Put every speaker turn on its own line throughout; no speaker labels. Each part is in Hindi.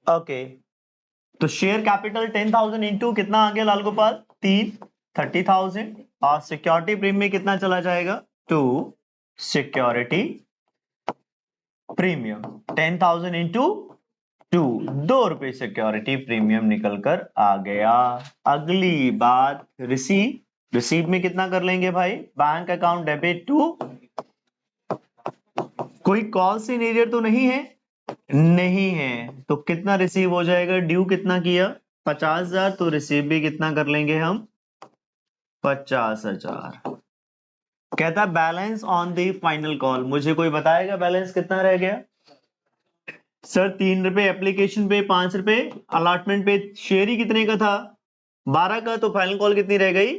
ओके, तो शेयर कैपिटल 10,000 इंटू कितना आ गया लाल गोपाल? 3, 30,000, और सिक्योरिटी प्रीमियम कितना चला जाएगा? 2 सिक्योरिटी प्रीमियम 10,000 इंटू 2, 2 रुपए सिक्योरिटी प्रीमियम निकलकर आ गया। अगली बात रिसीव, रिसीव में कितना कर लेंगे भाई? बैंक अकाउंट डेबिट टू, कोई कॉल सिनेरियो तो नहीं है? नहीं है, तो कितना रिसीव हो जाएगा? ड्यू कितना किया? 50,000, तो रिसीव भी कितना कर लेंगे हम? 50,000। कहता balance on the final call, मुझे कोई बताएगा बैलेंस कितना रह गया? सर 3 रुपए एप्लीकेशन पे, 5 रुपए अलॉटमेंट पे, शेयर ही कितने का था? 12 का, तो फाइनल कॉल कितनी रह गई?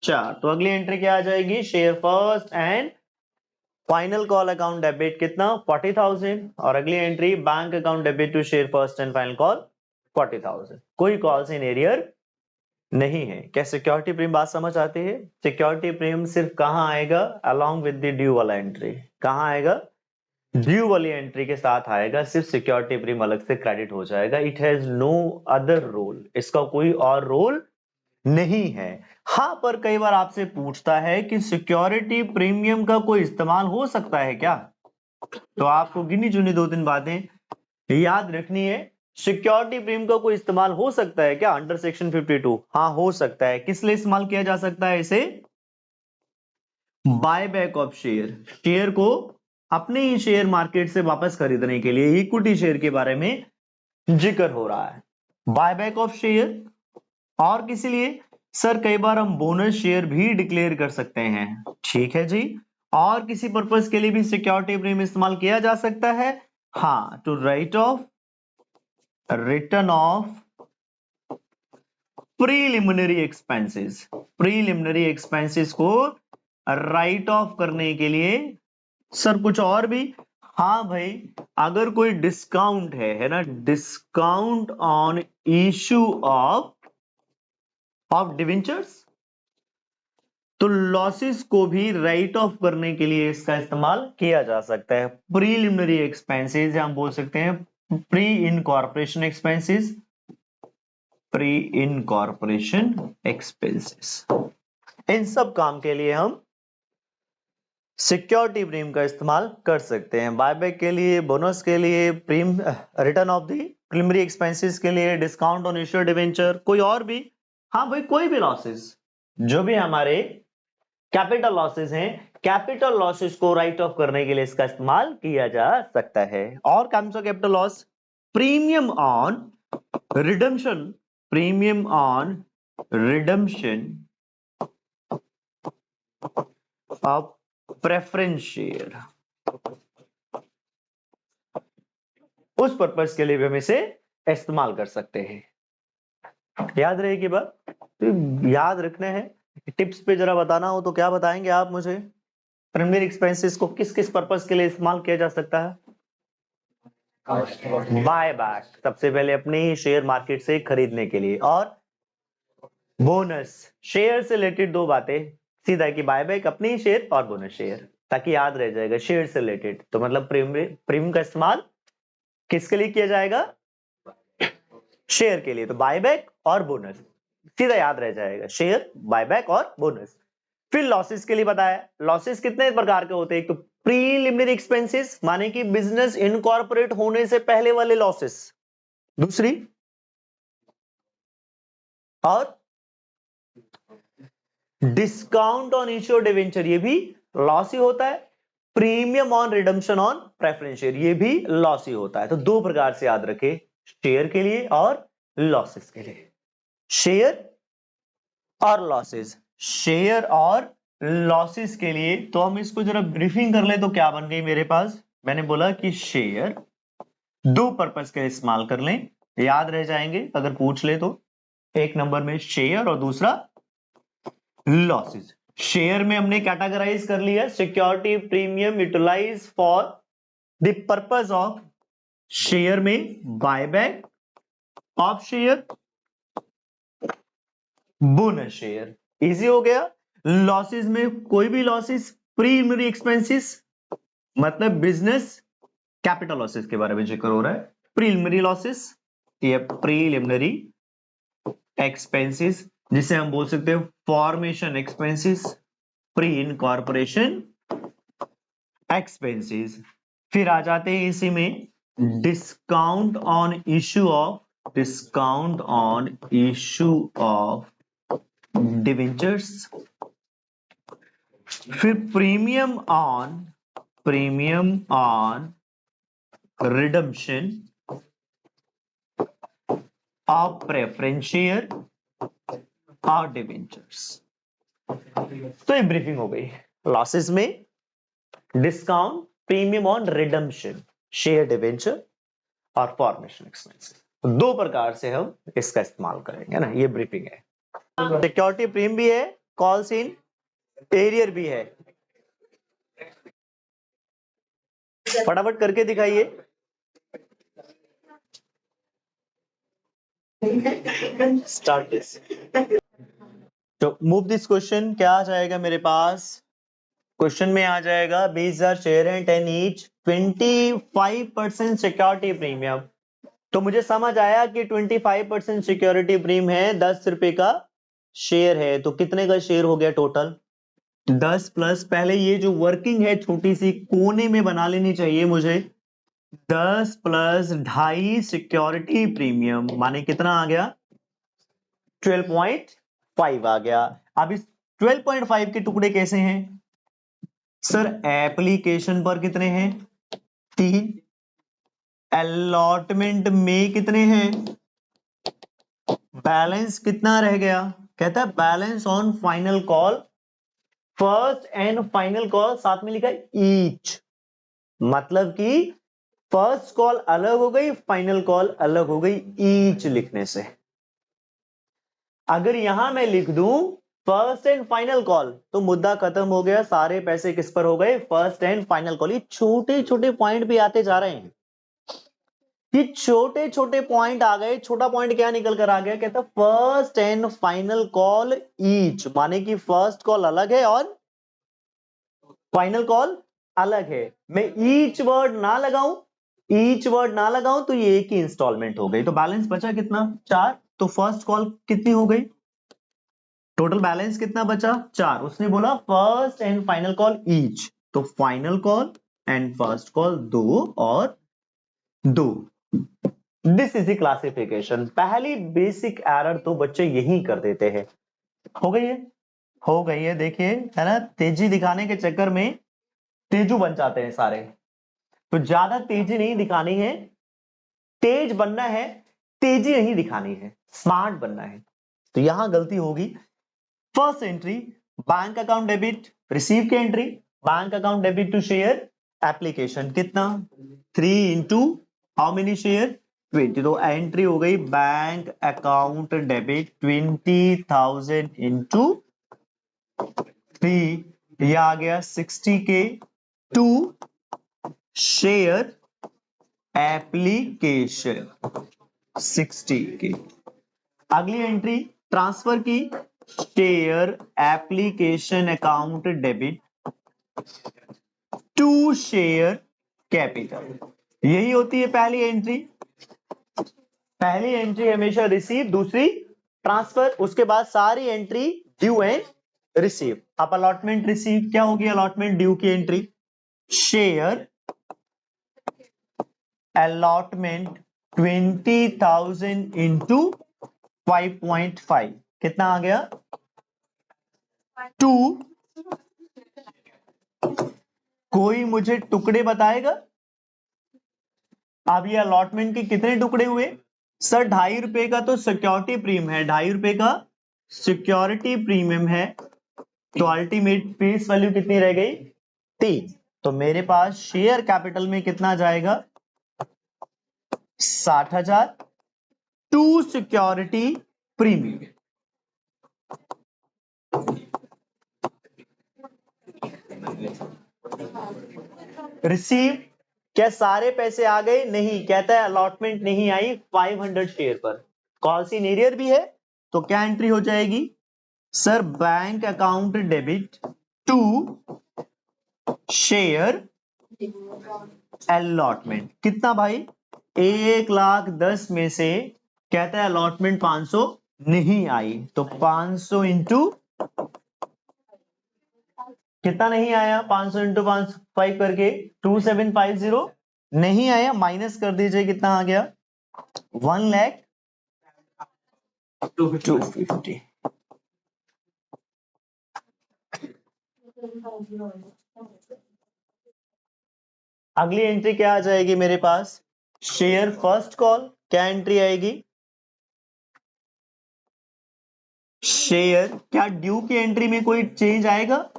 4। तो अगली एंट्री क्या आ जाएगी? Share first and final call account debit कितना? 40,000, और अगली entry bank account debit to share first and final call 40,000। कोई कॉल्स इन एरियर नहीं है। क्या सिक्योरिटी प्रीमियम बात समझ आती है? सिक्योरिटी प्रीमियम सिर्फ कहां आएगा? अलोंग विद द ड्यू वाला एंट्री। कहां आएगा? ड्यू वाली एंट्री के साथ आएगा, सिर्फ सिक्योरिटी प्रीमियम अलग से क्रेडिट हो जाएगा। It has no other role, इसका कोई और रोल नहीं है। हाँ, पर कई बार आपसे पूछता है कि सिक्योरिटी प्रीमियम का कोई इस्तेमाल हो सकता है क्या? तो आपको गिनी चुनी 2-3 बातें याद रखनी है। सिक्योरिटी प्रीमियम का कोई इस्तेमाल हो सकता है क्या अंडर सेक्शन 52? हाँ, हो सकता है। किस लिए इस्तेमाल किया जा सकता है इसे? Buy back of share, share को अपने ही शेयर मार्केट से वापस खरीदने के लिए, इक्विटी शेयर के बारे में जिक्र हो रहा है। बाय बैक ऑफ शेयर, और किसी लिए? सर कई बार हम बोनस शेयर भी डिक्लेयर कर सकते हैं। ठीक है जी। और किसी पर्पस के लिए भी सिक्योरिटी प्रीमियम इस्तेमाल किया जा सकता है। हाँ, to write off return of preliminary expenses, preliminary expenses को राइट ऑफ करने के लिए। सर कुछ और भी? हाँ भाई, अगर कोई डिस्काउंट है ना, discount on issue of debentures, तो लॉसेस को भी राइट ऑफ करने के लिए इसका इस्तेमाल किया जा सकता है। प्रीलिमिनरी एक्सपेंसेस, हम बोल सकते हैं pre incorporation expenses, pre incorporation expenses. इन सब काम के लिए हम सिक्योरिटी प्रीमियम का इस्तेमाल कर सकते हैं। बायबैक के लिए, बोनस के लिए, return of the preliminary expenses के लिए, डिस्काउंट ऑन इश्यूड डिवेंचर, कोई और भी? हाँ भाई, कोई भी लॉसेस, जो भी हमारे कैपिटल लॉसेस हैं, कैपिटल लॉसेस को राइट ऑफ करने के लिए इसका इस्तेमाल किया जा सकता है। और कौन सा capital loss? Premium on redemption, premium on redemption of preference share, उस पर्पस के लिए भी हम इसे इस्तेमाल कर सकते हैं। याद रहेगी बात? तो याद रखना है। टिप्स पे जरा बताना हो तो क्या बताएंगे आप मुझे? प्राइमरी एक्सपेंसेस को किस किस पर्पस के लिए इस्तेमाल किया जा सकता है? बाय बैक, सबसे पहले अपने ही शेयर मार्केट से खरीदने के लिए, और बोनस, शेयर से रिलेटेड 2 बातें सीधा है कि बायबैक अपने ही शेयर और बोनस शेयर, ताकि याद रह जाएगा शेयर से रिलेटेड। तो मतलब प्रीमियम का इस्तेमाल किसके लिए किया जाएगा? शेयर के लिए। तो बायबैक और बोनस, सीधा याद रह जाएगा, शेयर, बायबैक और बोनस। फिर लॉसेस के लिए बताया। लॉसेस कितने प्रकार के होते हैं? एक तो प्रीलिमिनरी एक्सपेंसेस, माने कि बिजनेस इनकॉर्पोरेट होने से पहले वाले लॉसेस। दूसरी, और डिस्काउंट ऑन इश्यू डिवेंचर, ये भी लॉस ही होता है। Premium on redemption on preference share, ये भी लॉस ही होता है। तो 2 प्रकार से याद रखे, शेयर के लिए और लॉसेस के लिए। शेयर और लॉसेस, शेयर और लॉसेस के लिए। तो हम इसको जरा ब्रीफिंग कर ले तो क्या बन गई मेरे पास? मैंने बोला कि शेयर 2 पर्पस के लिए इस्तेमाल कर लें, याद रह जाएंगे अगर पूछ ले तो। एक नंबर में शेयर और दूसरा लॉसेस। शेयर में हमने कैटेगराइज कर लिया, security premium utilize for the purpose of share में buyback of share, bonus share, easy हो गया। लॉसेस में कोई भी लॉसेस, प्रीलिमिनरी एक्सपेंसेस मतलब बिजनेस कैपिटल लॉसेस के बारे में जिक्र हो रहा है। प्रीलिमिनरी लॉसेस, ये प्रीलिमिनरी एक्सपेंसेस, जिसे हम बोल सकते हैं formation expenses, pre incorporation expenses. फिर आ जाते हैं इसी में discount on issue of debentures. फिर premium on redemption of preference share और डिवेंचर्स। तो ये ब्रीफिंग हो गई लॉसेस में, discount, premium on redemption, share debenture और फॉर्मेशन एक्सपेंसेस। दो प्रकार से हम इसका इस्तेमाल करेंगे ना, ये ब्रीफिंग है। सिक्योरिटी प्रीमियम भी है, कॉल्स इन एरियर भी है। फटाफट करके दिखाइए। Start this. तो मूव दिस क्वेश्चन, क्या आ जाएगा मेरे पास? क्वेश्चन में आ जाएगा 20,000 शेयर हैं, 10 ईच, 25% सिक्योरिटी प्रीमियम। तो मुझे समझ आया कि 25% सिक्योरिटी प्रीमियम है, 10 रुपए का शेयर है, तो कितने का शेयर हो गया टोटल? 10 प्लस, पहले ये जो वर्किंग है छोटी सी कोने में बना लेनी चाहिए मुझे। 10 प्लस 2.5 सिक्योरिटी प्रीमियम माने कितना आ गया? 12.5 आ गया। अब इस 12.5 के टुकड़े कैसे हैं सर? एप्लीकेशन पर कितने हैं? 3। अलॉटमेंट में कितने हैं? बैलेंस कितना रह गया? कहता है balance on final call, first and final call साथ में लिखा है ईच, मतलब कि फर्स्ट कॉल अलग हो गई, फाइनल कॉल अलग हो गई ईच लिखने से। अगर यहां मैं लिख दूं फर्स्ट एंड फाइनल कॉल तो मुद्दा खत्म हो गया, सारे पैसे किस पर हो गए? First and final call. ये छोटे छोटे पॉइंट भी आते जा रहे हैं, ये छोटे छोटे पॉइंट आ गए। छोटा पॉइंट क्या निकल कर आ गया? कहता first and final call each, माने कि फर्स्ट कॉल अलग है और फाइनल कॉल अलग है। मैं ईच वर्ड ना लगाऊं तो ये एक ही इंस्टॉलमेंट हो गई। तो बैलेंस बचा कितना? 4। तो फर्स्ट कॉल कितनी हो गई? टोटल बैलेंस कितना बचा? 4। उसने बोला first and final call each, तो final call and first call 2 और 2। This is the classification. पहली बेसिक एरर तो बच्चे यही कर देते हैं। हो गई है, देखिए है ना, तेजी दिखाने के चक्कर में तेजू बन जाते हैं सारे। तो ज्यादा तेजी नहीं दिखानी है, तेज बनना है, तेजी नहीं दिखानी है, स्मार्ट बनना है। तो यहां गलती होगी। First entry bank account debit, receive की entry bank account debit to share application, कितना? 3 इंटू हाउ मेनी शेयर? 20। तो एंट्री हो गई बैंक अकाउंट डेबिट 20,000 इंटू 3, ये आ गया 60 के टू शेयर एप्लीकेशन 60 के। अगली एंट्री ट्रांसफर की, share application account debit to share capital, यही होती है पहली एंट्री। पहली एंट्री हमेशा रिसीव, दूसरी ट्रांसफर, उसके बाद सारी एंट्री ड्यू एंड रिसीव। अब अलॉटमेंट रिसीव क्या होगी? अलॉटमेंट ड्यू की एंट्री, शेयर अलॉटमेंट 20,000 इंटू 5.5, कितना आ गया? 2। कोई मुझे टुकड़े बताएगा? अब ये अलॉटमेंट के कितने टुकड़े हुए सर? 2.5 रुपए का तो सिक्योरिटी प्रीमियम है, 2.5 रुपए का सिक्योरिटी प्रीमियम है, तो अल्टीमेट फेस वैल्यू कितनी रह गई? 3। तो मेरे पास शेयर कैपिटल में कितना जाएगा? 60,000 टू सिक्योरिटी प्रीमियम। रिसीव, क्या सारे पैसे आ गए? नहीं, कहता है अलॉटमेंट नहीं आई 500 शेयर पर। कॉल्स इन एरियर भी है, तो क्या एंट्री हो जाएगी sir? Bank account debit to share allotment कितना भाई, 1,10,000 में से कहता है अलॉटमेंट 500 नहीं आई, तो 500 इंटू कितना नहीं आया, 500 इंटू 5 करके 2750 नहीं आया, माइनस कर दीजिए कितना आ गया, 1,02,50। अगली एंट्री क्या आ जाएगी मेरे पास, शेयर फर्स्ट कॉल, क्या एंट्री आएगी, शेयर, क्या ड्यू की एंट्री में कोई चेंज आएगा,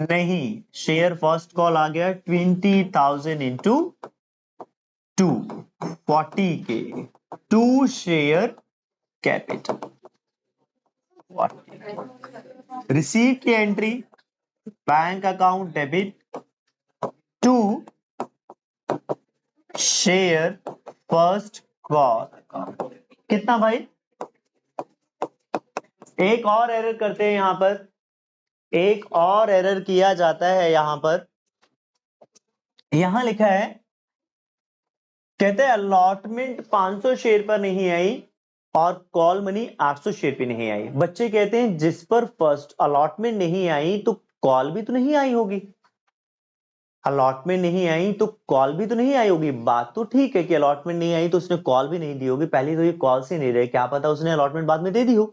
नहीं, शेयर फर्स्ट कॉल आ गया 20,000 into 2 40K to share capital. Receive की entry bank account debit to share first call, कितना भाई, एक और एरर करते हैं यहां पर, एक और एरर किया जाता है यहां पर, यहां लिखा है, कहते हैं अलॉटमेंट 500 शेयर पर नहीं आई और कॉल मनी 800 शेयर पे नहीं आई। बच्चे कहते हैं जिस पर फर्स्ट अलॉटमेंट नहीं आई तो कॉल भी तो नहीं आई होगी, अलॉटमेंट नहीं आई तो कॉल भी तो नहीं आई होगी। बात तो ठीक है कि अलॉटमेंट नहीं आई तो उसने कॉल भी नहीं दी होगी, पहले तो ये कॉल से नहीं रहे, क्या पता उसने अलॉटमेंट बाद में दे दी हो।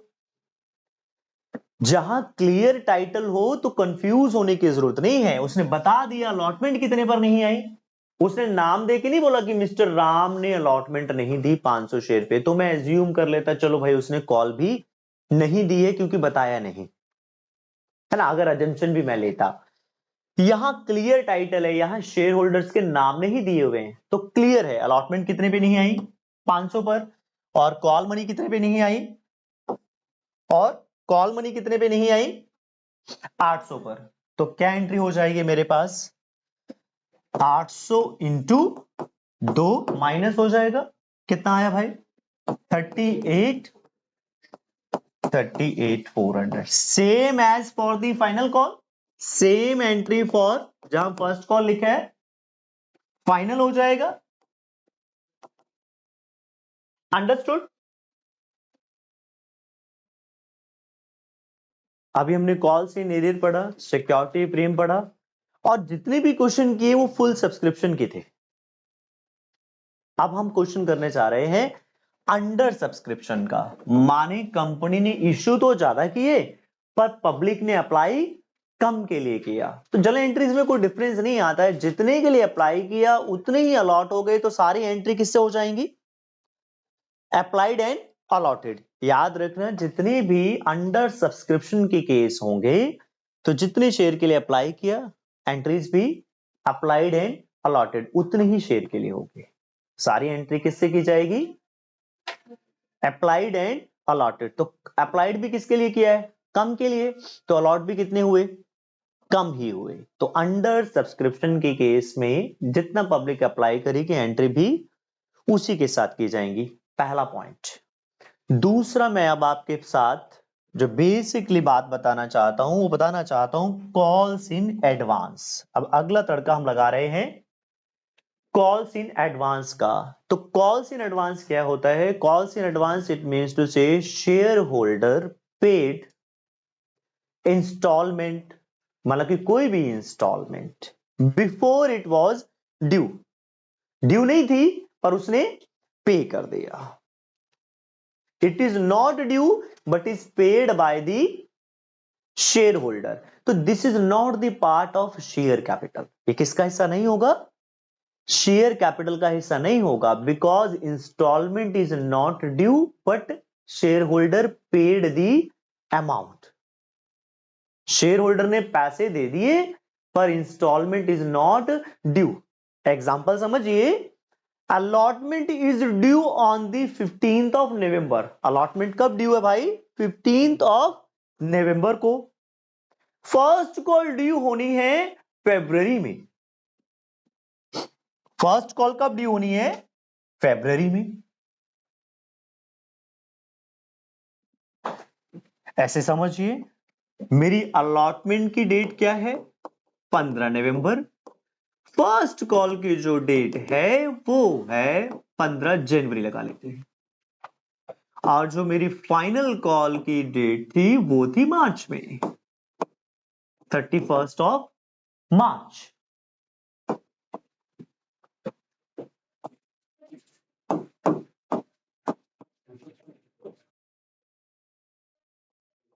जहां क्लियर टाइटल हो तो कंफ्यूज होने की जरूरत नहीं है, उसने बता दिया अलॉटमेंट कितने पर नहीं आई, उसने नाम दे के नहीं बोला कि मिस्टर राम ने अलॉटमेंट नहीं दी 500 शेयर पे, तो मैं एज्यूम कर लेता चलो भाई उसने कॉल भी नहीं दी है क्योंकि बताया नहीं, है ना, अगर अजम्पशन भी मैं लेता। यहां क्लियर टाइटल है, यहां शेयर होल्डर्स के नाम नहीं दिए हुए हैं, तो क्लियर है अलॉटमेंट कितने पे नहीं आई, 500 पर, और कॉल मनी कितने पे नहीं आई, और कॉल मनी कितने पे नहीं आई, 800 पर। तो क्या एंट्री हो जाएगी मेरे पास, 800 इंटू 2 माइनस हो जाएगा, कितना आया भाई, 38,400, same as for the final call, same entry for जहां फर्स्ट कॉल लिखा है फाइनल हो जाएगा, अंडरस्टूड। अभी हमने कॉल से नेरियर पढ़ा, सिक्योरिटी प्रीमियम पढ़ा, और जितने भी क्वेश्चन किए वो फुल सब्सक्रिप्शन के थे। अब हम क्वेश्चन करने जा रहे हैं अंडर सब्सक्रिप्शन का, माने कंपनी ने इश्यू तो ज्यादा किए पर पब्लिक ने अप्लाई कम के लिए किया, तो जनरल एंट्रीज में कोई डिफरेंस नहीं आता है, जितने के लिए अप्लाई किया उतने ही अलॉट हो गए, तो सारी एंट्री किससे हो जाएंगी, अप्लाइड एंड अलॉटेड। याद रखना जितने भी अंडर सब्सक्रिप्शन के केस होंगे तो जितने शेयर के लिए अप्लाई किया एंट्रीज भी अप्लाइड एंड अलॉटेड उतने ही शेयर के लिए होंगे। सारी एंट्री किससे की जाएगी, अप्लाइड एंड अलॉटेड। तो अप्लाइड भी किसके लिए किया है, कम के लिए, तो अलॉट भी कितने हुए, कम ही हुए। तो अंडर सब्सक्रिप्शन के केस में जितना पब्लिक अप्लाई करेगी एंट्री भी उसी के साथ की जाएंगी, पहला पॉइंट। दूसरा, मैं अब आपके साथ जो बेसिकली बात बताना चाहता हूं वो बताना चाहता हूं कॉल्स इन एडवांस। अब अगला तड़का हम लगा रहे हैं कॉल्स इन एडवांस का। तो कॉल्स इन एडवांस क्या होता है, calls in advance it means to say share holder paid installment, मतलब कि कोई भी installment before it was due, due नहीं थी पर उसने पे कर दिया, it is not due but is paid by the share holder, तो this is not the part of share capital, ये किसका हिस्सा नहीं होगा, शेयर कैपिटल का हिस्सा नहीं होगा, because installment is not due but share holder paid the amount, share holder ने पैसे दे दिए पर installment is not due. Example समझिए, allotment is due on the 15th of November, allotment कब ड्यू है भाई, 15th ऑफ नवंबर को, फर्स्ट कॉल ड्यू होनी है फरवरी में, फर्स्ट कॉल कब ड्यू होनी है, फरवरी में। ऐसे समझिए मेरी अलॉटमेंट की डेट क्या है, 15 नवंबर, फर्स्ट कॉल की जो डेट है वो है 15 जनवरी लगा लेते हैं, और जो मेरी फाइनल कॉल की डेट थी वो थी मार्च में, 31 ऑफ मार्च।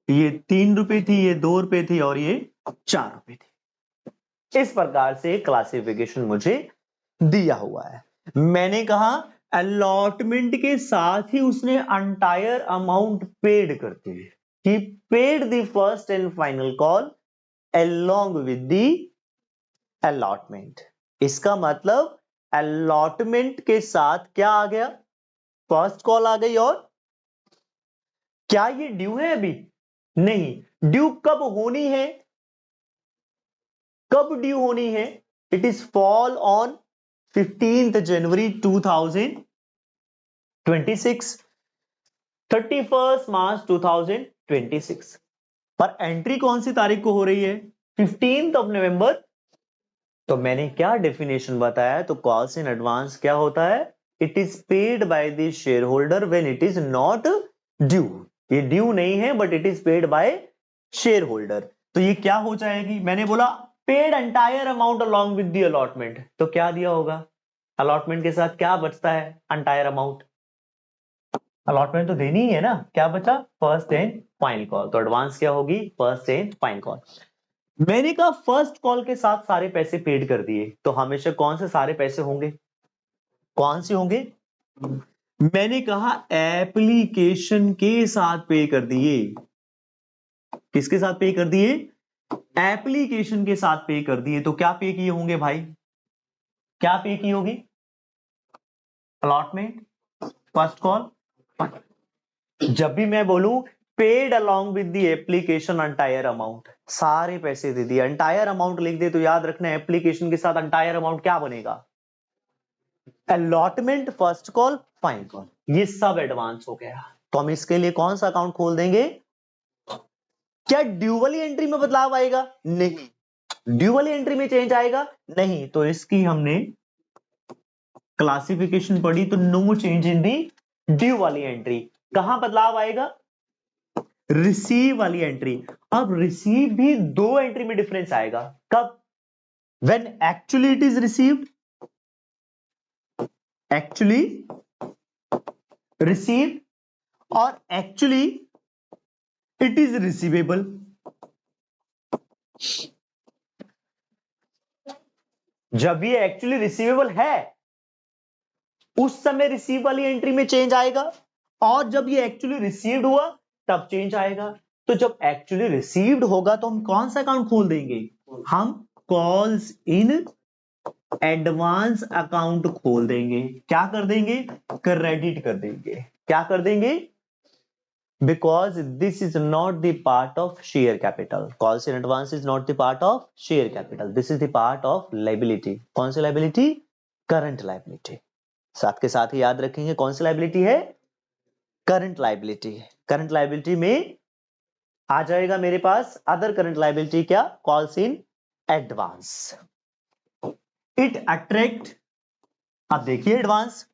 ये 3 रुपए थी, ये 2 रुपए थी, और ये 4 रुपए थी। इस प्रकार से क्लासिफिकेशन मुझे दिया हुआ है। मैंने कहा अलॉटमेंट के साथ ही उसने अंटायर अमाउंट पेड करते हैं, he paid the first and final call along with the allotment। इसका मतलब allotment के साथ क्या आ गया, फर्स्ट कॉल आ गई। और क्या ये ड्यू है अभी? नहीं। ड्यू कब होनी है, कब ड्यू होनी है? इट इज फॉल ऑन 15 जनवरी 2026, 31 मार्च 2026। पर एंट्री कौन सी तारीख को हो रही है? 15 ऑफ नवंबर। तो मैंने क्या डेफिनेशन बताया, तो कॉल्स इन एडवांस क्या होता है? It is paid by the share holder when it is not due. ये ड्यू नहीं है but it is paid bye share holder. तो ये क्या हो जाएगी? मैंने बोला paid entire amount along with the allotment. तो क्या दिया होगा? अलॉटमेंट के साथ क्या बचता है? Entire amount. अलॉटमेंट तो देनी ही है ना। क्या बचा? First and final call. तो एडवांस क्या होगी? First and final call. मैंने कहा फर्स्ट कॉल के साथ सारे पैसे पेड कर दिए, तो हमेशा कौन से सारे पैसे होंगे? कौन से होंगे? मैंने कहा एप्लीकेशन के साथ पे कर दिए। किसके साथ पे कर दिए? एप्लीकेशन के साथ पे कर दिए। तो क्या पे किए होंगे भाई? क्या पे की होगी? Allotment, first call. जब भी मैं बोलूं paid along with the application entire amount, सारे पैसे दे दिए। अंटायर अमाउंट लिख दे तो याद रखना एप्लीकेशन के साथ अंटायर अमाउंट क्या बनेगा? Allotment, first call, final call. ये सब एडवांस हो गया। तो हम इसके लिए कौन सा अकाउंट खोल देंगे? क्या ड्यू वाली एंट्री में बदलाव आएगा? नहीं। ड्यू वाली एंट्री में चेंज आएगा? नहीं। तो इसकी हमने क्लासिफिकेशन पढ़ी, तो no change in the due वाली एंट्री। कहां बदलाव आएगा? रिसीव वाली एंट्री। अब रिसीव भी दो एंट्री में डिफरेंस आएगा। कब? When actually it is received, actually received, और एक्चुअली इट इज रिसीवेबल। जब ये एक्चुअली रिसीवेबल है उस समय रिसीव वाली एंट्री में चेंज आएगा, और जब ये एक्चुअली रिसीव्ड हुआ तब चेंज आएगा। तो जब एक्चुअली रिसीव्ड होगा तो हम कौन सा अकाउंट खोल देंगे? हम कॉल्स इन एडवांस अकाउंट खोल देंगे। क्या कर देंगे? क्रेडिट कर देंगे। क्या कर देंगे? Because this is not the part of share capital. Calls in advance is not the part of share capital. This is the part of liability. कौन सी liability? Current liability. साथ के साथ ही याद रखेंगे कौन सी liability है? Current liability। Current liability में आ जाएगा मेरे पास other current liability क्या? Calls in advance. It attract, अब देखिए एडवांस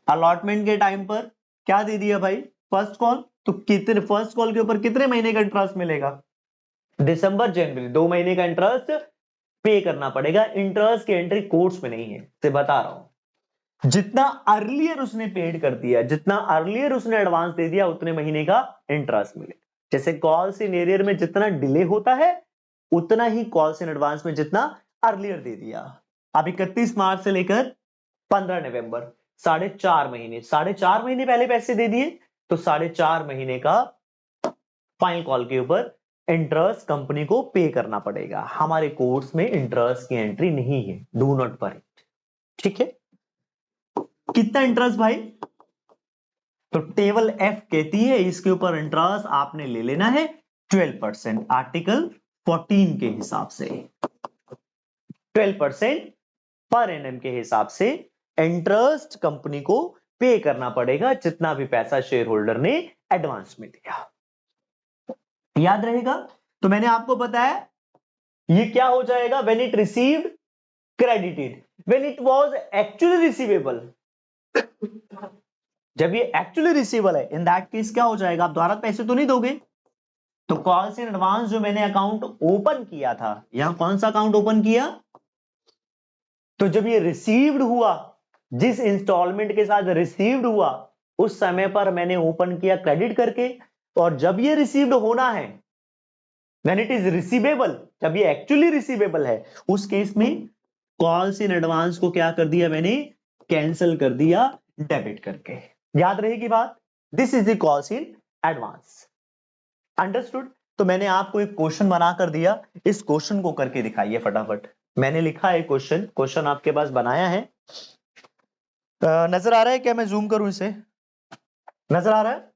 अलॉटमेंट के टाइम पर क्या दे दिया भाई? First call. तो कितने फर्स्ट कॉल के ऊपर कितने महीने का इंटरेस्ट मिलेगा? दिसंबर जनवरी, 2 महीने का इंटरेस्ट पे करना पड़ेगा। इंटरेस्ट की एंट्री कोर्स में नहीं है, से बता रहा हूं। जितना अर्लियर उसने पेड कर दिया, जितना अर्लियर उसने एडवांस दे दिया, उतने महीने का इंटरेस्ट मिलेगा। जैसे कॉल्स इन एरियर में जितना डिले होता है उतना ही कॉल्स इन एडवांस में जितना अर्लियर दे दिया। अब 31 मार्च से लेकर 15 नवंबर, 4.5 महीने, 4.5 महीने पहले पैसे दे दिए, तो 4.5 महीने का फाइनल कॉल के ऊपर इंटरेस्ट कंपनी को पे करना पड़ेगा। हमारे कोर्स में इंटरेस्ट की एंट्री नहीं है, डू नॉट पर इट। ठीक है? कितना इंटरेस्ट भाई? तो टेबल एफ कहती है इसके ऊपर इंटरेस्ट आपने ले लेना है 12%, आर्टिकल 14 के हिसाब से 12% पर एनएम के हिसाब से इंटरेस्ट कंपनी को पे करना पड़ेगा, जितना भी पैसा शेयर होल्डर ने एडवांस में दिया। याद रहेगा? तो मैंने आपको बताया ये क्या हो जाएगा? When it received credited when it was actually receivable. जब ये एक्चुअली रिसीवेबल है, इन दैट केस क्या हो जाएगा, आप दोबारा पैसे तो नहीं दोगे। तो कॉल्स इन एडवांस जो मैंने अकाउंट ओपन किया था, यहां कौन सा अकाउंट ओपन किया, तो जब ये रिसीव्ड हुआ, जिस इंस्टॉलमेंट के साथ रिसीव्ड हुआ उस समय पर मैंने ओपन किया क्रेडिट करके, और जब ये रिसीव्ड होना है, व्हेन इट इज रिसीवेबल, जब ये एक्चुअली रिसीवेबल है, उस केस में कॉल्स इन एडवांस को क्या कर दिया मैंने, कैंसिल कर दिया डेबिट करके। याद रहेगी बात, this is the calls in advance. Understood. तो मैंने आपको एक क्वेश्चन बनाकर दिया, इस क्वेश्चन को करके दिखाइए फटाफट। मैंने लिखा है क्वेश्चन, क्वेश्चन आपके पास बनाया है, नजर आ रहा है क्या, मैं जूम करूं इसे, नजर आ रहा है,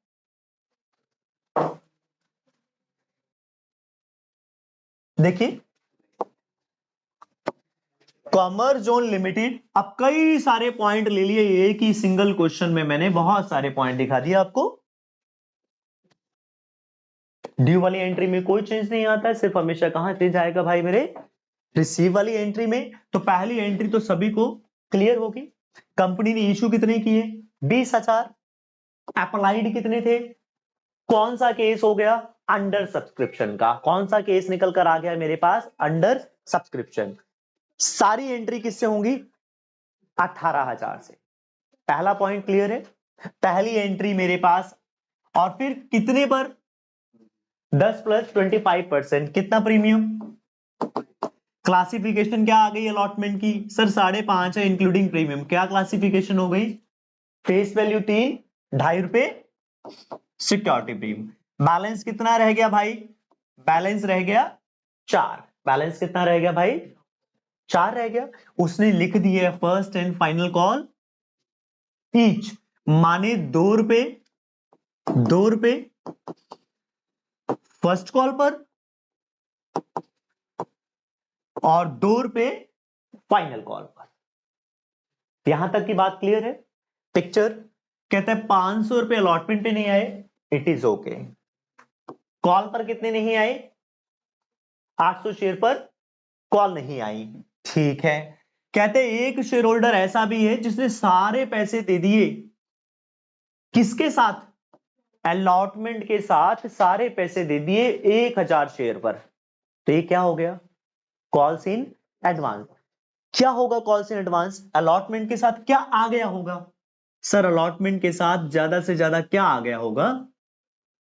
देखिए कॉमर्स जोन लिमिटेड। अब कई सारे पॉइंट ले लिए, एक ही सिंगल क्वेश्चन में मैंने बहुत सारे पॉइंट दिखा दिया आपको। ड्यू वाली एंट्री में कोई चेंज नहीं आता है, सिर्फ हमेशा कहां चेंज आएगा भाई मेरे, रिसीव वाली एंट्री में। तो पहली एंट्री तो सभी को क्लियर होगी। कंपनी ने इशू कितने किए, 20,000। अप्लाइड कितने थे, कौन सा केस हो गया, अंडर सब्सक्रिप्शन का, कौन सा केस निकल कर आ गया मेरे पास, अंडर सब्सक्रिप्शन। सारी एंट्री किससे होंगी, 18,000 से। पहला पॉइंट क्लियर है, पहली एंट्री मेरे पास, और फिर कितने पर, 10 + 25%, कितना प्रीमियम। क्लासिफिकेशन क्या आ गई अलॉटमेंट की, सर 5.5 है इंक्लूडिंग प्रीमियम। क्या क्लासिफिकेशन हो गई, face value 3, ₹2.5 security premium. Balance कितना रह गया भाई, बैलेंस रह गया 4। बैलेंस कितना रह गया भाई, 4 रह गया। उसने लिख दिया first and final call each, माने ₹2, ₹2 फर्स्ट कॉल पर और ₹2 फाइनल कॉल पर। यहां तक की बात क्लियर है। पिक्चर कहता है ₹500 अलॉटमेंट पे नहीं आए, इट इज ओके। कॉल पर कितने नहीं आए, 800 शेयर पर कॉल नहीं आई, ठीक है। कहते एक शेयर होल्डर ऐसा भी है जिसने सारे पैसे दे दिए, किसके साथ, अलॉटमेंट के साथ सारे पैसे दे दिए 1000 शेयर पर। तो ये क्या हो गया, कॉल्स इन एडवांस। क्या होगा कॉल्स इन एडवांस, अलॉटमेंट के साथ क्या आ गया होगा, सर अलॉटमेंट के साथ ज्यादा से ज्यादा क्या आ गया होगा,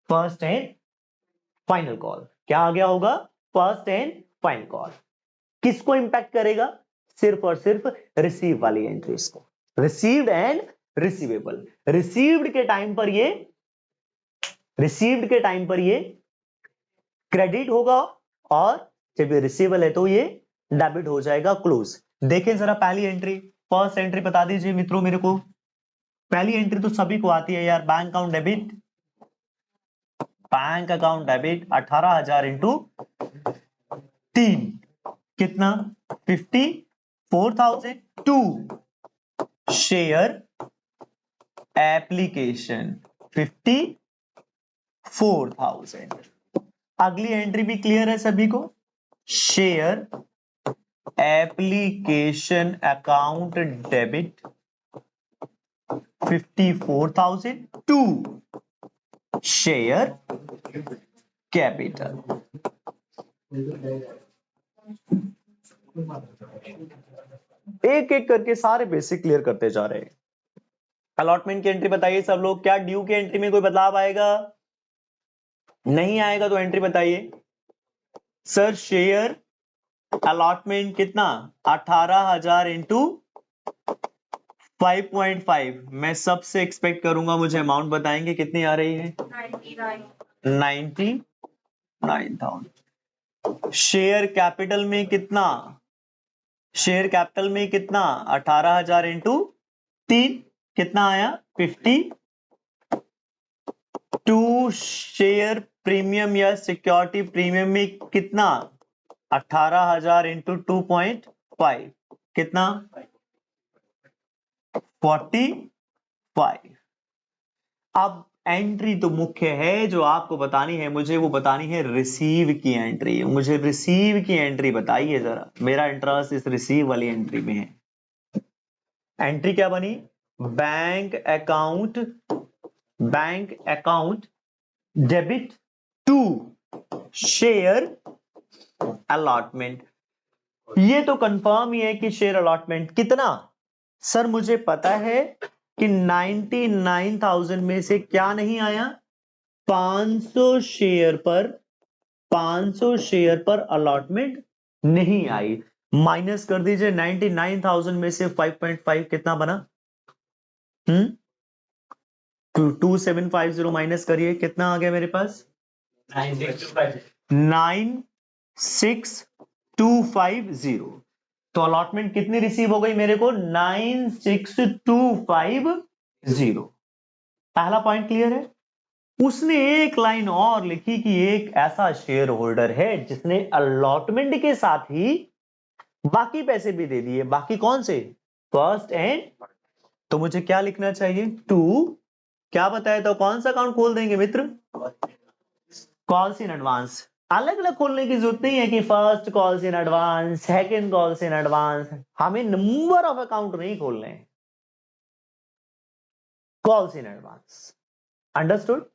फर्स्ट एंड फाइनल कॉल। क्या आ गया होगा, फर्स्ट एंड फाइनल कॉल। किसको इंपैक्ट करेगा, सिर्फ और सिर्फ रिसीव वाली एंट्रीज को, रिसीव्ड एंड रिसीवेबल। रिसीव्ड के टाइम पर ये, रिसीव्ड के टाइम पर ये क्रेडिट होगा, और जब ये रिसीवेबल है तो ये डेबिट हो जाएगा, क्लोज। देखें जरा पहली एंट्री, फर्स्ट एंट्री बता दीजिए मित्रों मेरे को। पहली एंट्री तो सभी को आती है यार, bank account debit, bank account debit 18,000 into 3, कितना 54,000 टू शेयर एप्लीकेशन 54,000। अगली एंट्री भी क्लियर है सभी को, share application account debit 54,000 to share capital. एक एक करके सारे बेसिक क्लियर करते जा रहे हैं। अलॉटमेंट की एंट्री बताइए सब लोग, क्या ड्यू की एंट्री में कोई बदलाव आएगा, नहीं आएगा तो एंट्री बताइए। सर शेयर अलॉटमेंट कितना, 18,000 इंटू 5.5। मैं सबसे एक्सपेक्ट करूंगा मुझे अमाउंट बताएंगे कितनी आ रही है, 99,000। शेयर कैपिटल में कितना, शेयर कैपिटल में कितना, 18,000 इंटू 3, कितना आया 50। टू शेयर प्रीमियम या सिक्योरिटी प्रीमियम में कितना, 18,000 इंटू 2.5, कितना 45। अब एंट्री तो मुख्य है, जो आपको बतानी है मुझे वो बतानी है रिसीव की एंट्री। मुझे रिसीव की एंट्री बताइए जरा, मेरा इंटरेस्ट इस रिसीव वाली एंट्री में है। एंट्री क्या बनी? Bank account debit to share allotment. ये तो कंफर्म ही है कि शेयर अलॉटमेंट कितना। सर मुझे पता है कि 99,000 में से क्या नहीं आया, 500 शेयर पर अलॉटमेंट नहीं आई। माइनस कर दीजिए 99,000 में से 5.5 कितना बना? 2750 माइनस करिए, कितना आ गया मेरे पास? 96250। तो अलॉटमेंट कितनी रिसीव हो गई मेरे को? 96250। पहला पॉइंट क्लियर है। उसने एक लाइन और लिखी कि एक ऐसा शेयर होल्डर है जिसने अलॉटमेंट के साथ ही बाकी पैसे भी दे दिए। बाकी कौन से? First and. तो मुझे क्या लिखना चाहिए? टू, क्या बताया तो कौन सा अकाउंट खोल देंगे मित्र? Calls in advance. अलग अलग खोलने की जरूरत नहीं है कि first calls in advance, second calls in advance. हमें नंबर ऑफ अकाउंट नहीं खोलने हैं, कॉल्स इन एडवांस। अंडरस्टूड?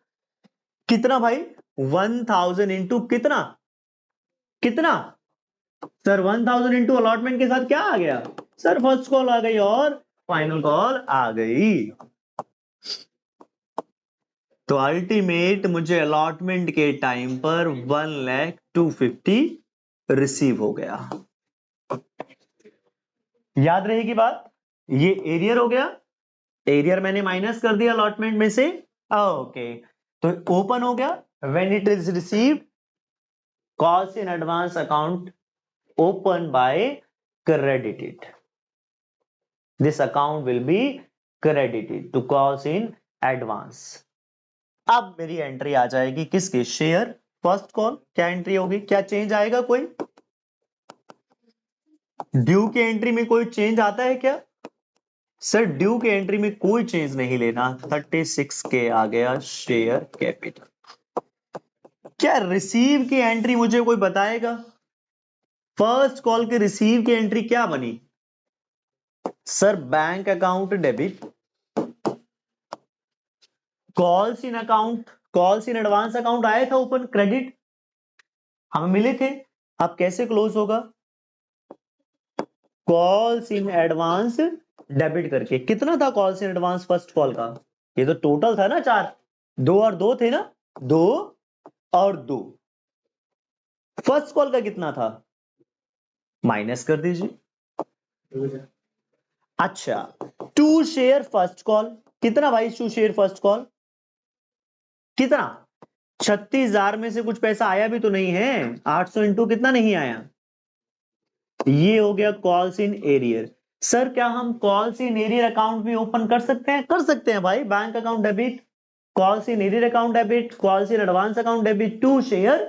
कितना भाई? 1000 इंटू कितना? कितना सर? 1000 इंटू अलॉटमेंट के साथ क्या आ गया? सर फर्स्ट कॉल आ गई और फाइनल कॉल आ गई। तो अल्टीमेट मुझे अलॉटमेंट के टाइम पर 1,02,50 रिसीव हो गया। याद रहेगी बात? ये एरियर हो गया, एरियर मैंने माइनस कर दिया अलॉटमेंट में से। ओके, तो ओपन हो गया। When it is received, calls in advance account open by credited. This account will be credited to calls in advance. अब मेरी एंट्री आ जाएगी किसकी? Share first call. क्या एंट्री होगी? क्या चेंज आएगा? कोई ड्यू की एंट्री में कोई चेंज आता है क्या? सर ड्यू की एंट्री में कोई चेंज नहीं लेना। 36 के आ गया शेयर कैपिटल। क्या रिसीव की एंट्री मुझे कोई बताएगा? फर्स्ट कॉल के रिसीव की एंट्री क्या बनी? Sir bank account debit, calls in account, calls in advance account आया था ओपन, क्रेडिट हमें मिले थे। अब कैसे क्लोज होगा? कॉल्स इन एडवांस डेबिट करके। कितना था calls in advance first call का? ये तो टोटल था ना, 4, 2 और 2 थे ना, 2 और 2। फर्स्ट कॉल का कितना था? माइनस कर दीजिए। अच्छा, टू शेयर फर्स्ट कॉल कितना भाई? टू शेयर फर्स्ट कॉल कितना? 36,000 में से कुछ पैसा आया भी तो नहीं है। 800 इंटू कितना नहीं आया? ये हो गया कॉल्स इन एरियर। सर क्या हम कॉल्स इन एरियर अकाउंट भी ओपन कर सकते हैं? कर सकते हैं भाई। Bank account debit, calls in arrear account debit, calls in advance account debit to share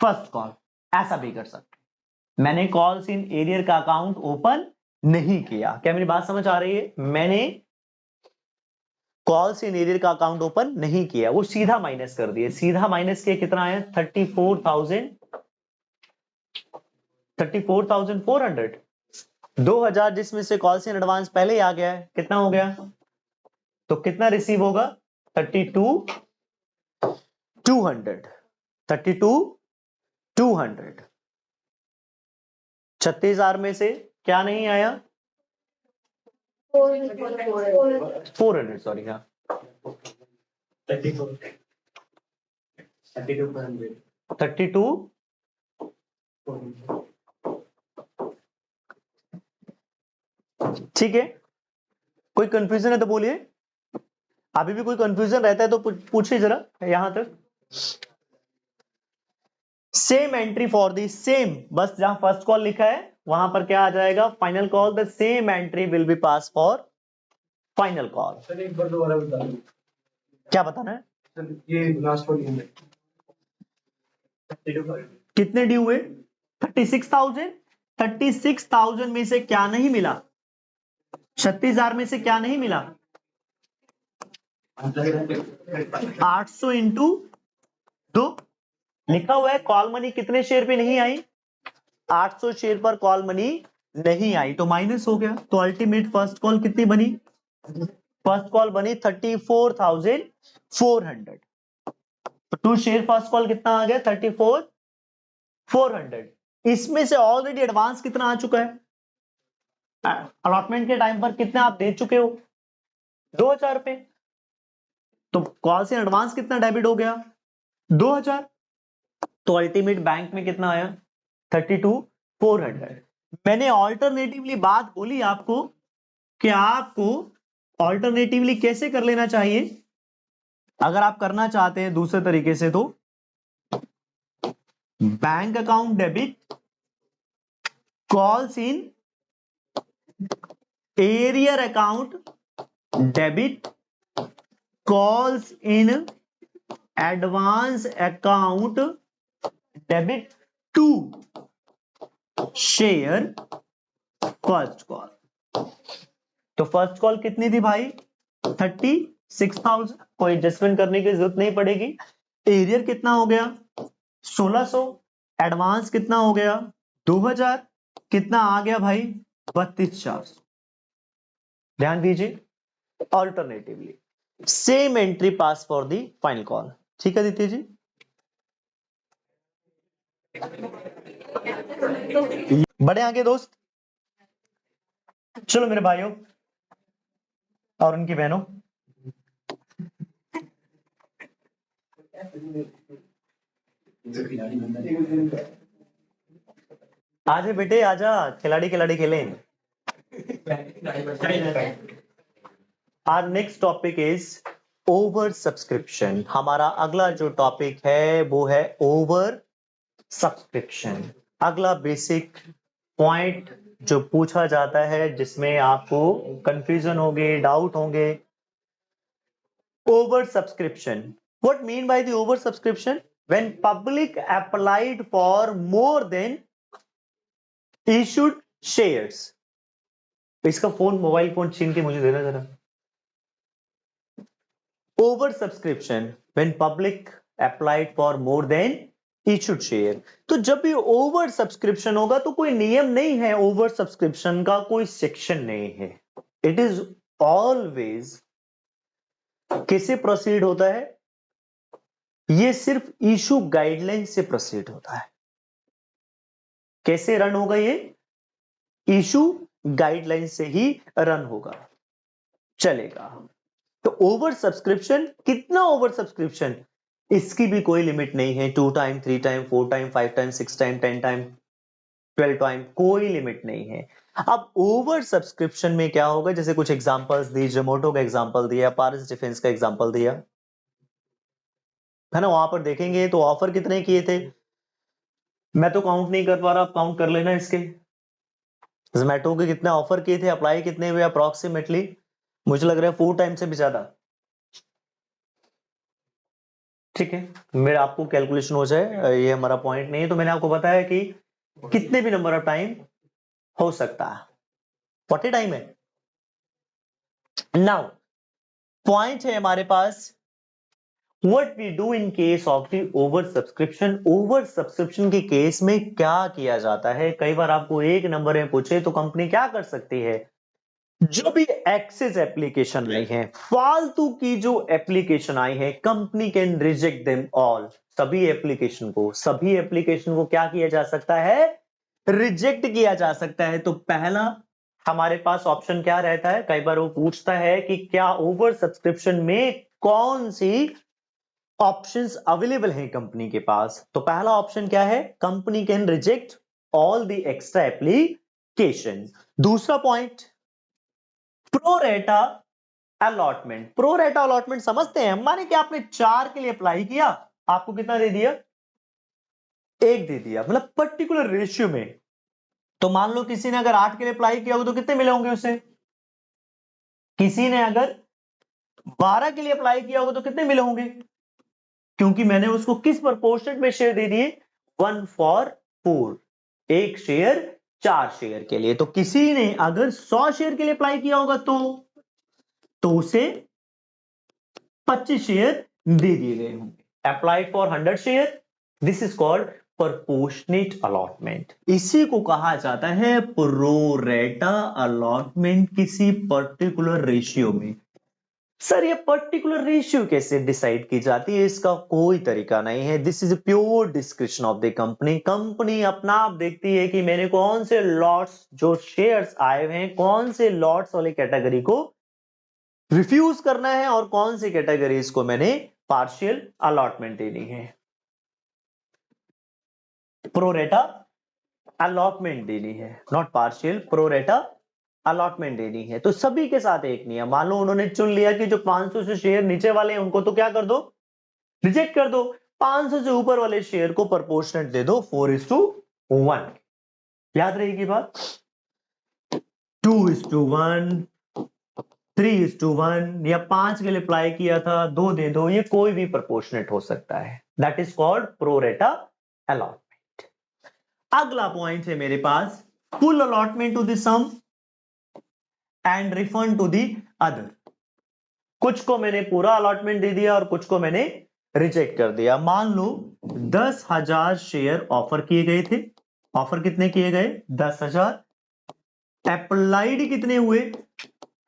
first call, ऐसा भी कर सकते हैं। मैंने कॉल्स इन एरियर का अकाउंट ओपन नहीं किया। क्या मेरी बात समझ आ रही है? मैंने कॉल्स इन एरियर का अकाउंट ओपन नहीं किया, वो सीधा माइनस कर दिए। सीधा माइनस किया, कितना आया? 34,400। 2,000 जिसमें से कॉल्स इन एडवांस पहले ही आ गया है, कितना हो गया? तो कितना रिसीव होगा? 32,200। 32,200। 36,000 में से क्या नहीं आया? 400, सॉरी। हाँ, 32। ठीक है, कोई कंफ्यूजन है तो बोलिए। अभी भी कोई कंफ्यूजन रहता है तो पूछिए जरा यहां तक। Same entry for the same, बस जहां फर्स्ट कॉल लिखा है वहां पर क्या आ जाएगा? Final call. The same entry will be pass for final call.
Sir एक बार दोबारा बता दो।
क्या बताना है?
सर ये लास्ट वाली है।
कितने ड्यू हुए? 36,000। 36,000 में से क्या नहीं मिला? 36,000 में से क्या नहीं मिला? 800 इंटू 2 लिखा हुआ है। कॉल मनी कितने शेयर पे नहीं आई? 800 शेयर पर कॉल मनी नहीं आई तो माइनस हो गया। तो अल्टीमेट फर्स्ट कॉल कितनी बनी? फर्स्ट कॉल बनी 34,400। तो 2 शेयर फर्स्ट कॉल कितना आ गया? 34,400। इसमें से ऑलरेडी एडवांस कितना आ चुका है? अलॉटमेंट के टाइम पर कितने आप दे चुके हो? 2,000 रुपए। तो कॉल से एडवांस कितना डेबिट हो गया? 2,000। तो अल्टीमेट बैंक में कितना आया? 32,400। मैंने ऑल्टरनेटिवली बात बोली आपको कि आपको ऑल्टरनेटिवली कैसे कर लेना चाहिए। अगर आप करना चाहते हैं दूसरे तरीके से तो bank account debit calls in arrear account debit calls in advance account debit to share first call. तो फर्स्ट कॉल कितनी थी भाई? 36,000। कोई एडजस्टमेंट करने की जरूरत नहीं पड़ेगी। एरियर कितना हो गया? 1,600। एडवांस कितना हो गया? 2,000। कितना आ गया भाई? 32,400। ध्यान दीजिए alternatively same entry pass for the final call. ठीक है दित्य जी? बढ़े आगे दोस्त। चलो मेरे भाइयों और उनकी बहनों, आजा बेटे आजा, खिलाड़ी खिलाड़ी खेलें। Our next topic is over subscription. हमारा अगला जो टॉपिक है वो है ओवर सब्सक्रिप्शन। अगला बेसिक पॉइंट जो पूछा जाता है जिसमें आपको कंफ्यूजन होंगे, डाउट होंगे। Over subscription, what mean by the over subscription? When public applied for more than issued shares. इसका फोन, मोबाइल फोन छीन के मुझे देना जरा। Over subscription when public applied for more than issued share. तो जब भी ओवर सब्सक्रिप्शन होगा तो कोई नियम नहीं है, ओवर सब्सक्रिप्शन का कोई सेक्शन नहीं है। इट इज ऑलवेज कैसे प्रोसीड होता है? ये सिर्फ इशू गाइडलाइन से प्रोसीड होता है। कैसे रन होगा ये? इशू गाइडलाइन से ही रन होगा, चलेगा। तो ओवर सब्सक्रिप्शन, कितना ओवर सब्सक्रिप्शन? इसकी भी कोई लिमिट नहीं है। 2 time, 3 time, 4 time, 5 time, 6 time, 10 time, 12 time, कोई लिमिट नहीं है। अब ओवर सब्सक्रिप्शन में क्या होगा? जैसे कुछ एग्जांपल्स दी, जोमोटो का एग्जांपल दिया, पारस डिफेंस का एग्जांपल दिया है ना। वहां पर देखेंगे तो ऑफर कितने किए थे? मैं तो काउंट नहीं कर पा रहा, आप काउंट कर लेना इसके। जोमेटो के कितने ऑफर किए थे, अप्लाई कितने हुए अप्रोक्सीमेटली? मुझे लग रहा है 4 टाइम से भी ज्यादा। ठीक है, मेरा आपको कैलकुलेशन हो जाए, ये हमारा पॉइंट नहीं है। तो मैंने आपको बताया कि कितने भी नंबर ऑफ टाइम हो सकता है। 40 टाइम है। नाउ पॉइंट है हमारे पास, what we do in case of the over subscription. Over subscription के केस में क्या किया जाता है? कई बार आपको एक नंबर में पूछे तो कंपनी क्या कर सकती है? जो भी एक्सेस एप्लीकेशन आई है, फालतू की जो एप्लीकेशन आई है, company can reject them all. सभी एप्लीकेशन को क्या किया जा सकता है? रिजेक्ट किया जा सकता है। तो पहला हमारे पास ऑप्शन क्या रहता है? कई बार वो पूछता है कि क्या ओवर सब्सक्रिप्शन में कौन सी ऑप्शंस अवेलेबल हैं कंपनी के पास। तो पहला ऑप्शन क्या है? Company can reject all the extra application. दूसरा point, pro rata allotment. Pro rata allotment समझते हैं? माने कि आपने 4 के लिए अप्लाई किया, आपको कितना दे दिया? 1 दे दिया, मतलब पर्टिकुलर रेशियो में। तो मान लो किसी ने अगर 8 के लिए अप्लाई किया हो तो कितने मिले होंगे उसे? किसी ने अगर 12 के लिए अप्लाई किया होगा तो कितने मिले होंगे? क्योंकि मैंने उसको किस प्रोपोर्शन में शेयर दे दिए? 1/4, 1 शेयर 4 शेयर के लिए। तो किसी ने अगर 100 शेयर के लिए अप्लाई किया होगा तो उसे 25 शेयर दे दिए गए होंगे। Applied for 100 share, this is called proportionate allotment. इसी को कहा जाता है प्रोरेटा अलॉटमेंट किसी पर्टिकुलर रेशियो में। सर ये पर्टिकुलर रेशियो कैसे डिसाइड की जाती है? इसका कोई तरीका नहीं है। This is pure description of the company. Company अपना आप देखती है कि मैंने कौन से लॉट्स, जो शेयर्स आए हुए हैं, कौन से लॉट्स वाली कैटेगरी को रिफ्यूज करना है और कौन सी कैटेगरीज को मैंने पार्शियल अलॉटमेंट देनी है, प्रोरेटा अलॉटमेंट देनी है, नॉट पार्शियल, प्रोरेटा अलॉटमेंट देनी है। तो सभी के साथ एक नियम, मान लो उन्होंने चुन लिया कि जो 500 से शेयर नीचे वाले हैं उनको तो क्या कर दो, रिजेक्ट कर दो। 500 से ऊपर वाले शेयर को प्रोपोर्शनेट दे दो 4:1। याद रहेगी बात, 2:1, 3:1 या 5 के लिए अप्लाई किया था, 2 दे दो, ये कोई भी प्रोपोर्शनेट हो सकता है। That is called pro rata allotment. अगला पॉइंट है मेरे पास, full allotment to the some and refund to the other. कुछ को मैंने पूरा अलॉटमेंट दे दिया और कुछ को मैंने रिजेक्ट कर दिया। मान लो 10,000 शेयर ऑफर किए गए थे। ऑफर कितने किए गए? 10,000। अप्लाइड कितने हुए?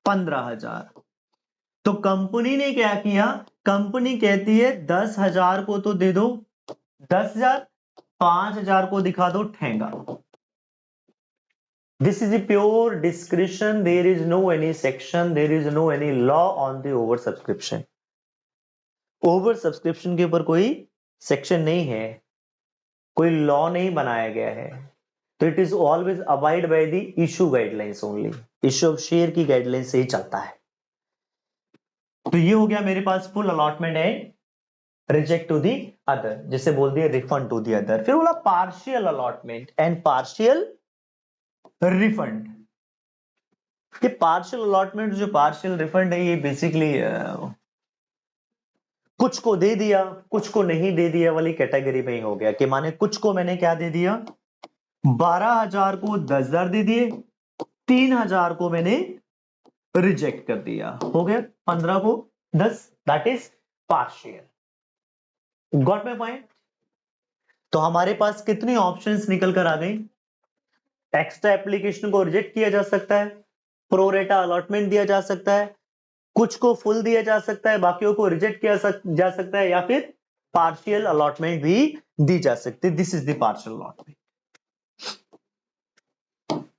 15,000। तो कंपनी ने क्या किया? कंपनी कहती है 10,000 को तो दे दो 10,000, 5,000 को दिखा दो ठेंगा। This is a pure discretion. There is no any section, there is no any law on the over subscription. Over subscription के ऊपर कोई सेक्शन नहीं है, कोई लॉ नहीं बनाया गया है। तो it is always abide by the issue guidelines only. Issue of share की गाइडलाइन से ही चलता है। तो ये हो गया मेरे पास फुल अलॉटमेंट है, रिजेक्ट टू दी अदर, जैसे बोल दिया रिफंड टू दी अदर। फिर बोला partial allotment and partial refund. ये पार्शियल अलॉटमेंट, जो पार्शियल रिफंड है, ये बेसिकली कुछ को दे दिया कुछ को नहीं दे दिया वाली कैटेगरी में ही हो गया। कि माने कुछ को मैंने क्या दे दिया, 12,000 को 10,000 दे दिए, 3,000 को मैंने रिजेक्ट कर दिया, हो गया 15 को 10। That is partial. Got my point? तो हमारे पास कितनी ऑप्शंस निकल कर आ गई? एक्स्ट्रा एप्लीकेशन को रिजेक्ट किया जा सकता है, प्रोरेटा अलॉटमेंट दिया जा सकता है, कुछ को फुल दिया जा सकता है, बाकियों को रिजेक्ट किया जा सकता है, या फिर पार्शियल अलॉटमेंट भी दी जा सकती है। This is the partial allotment.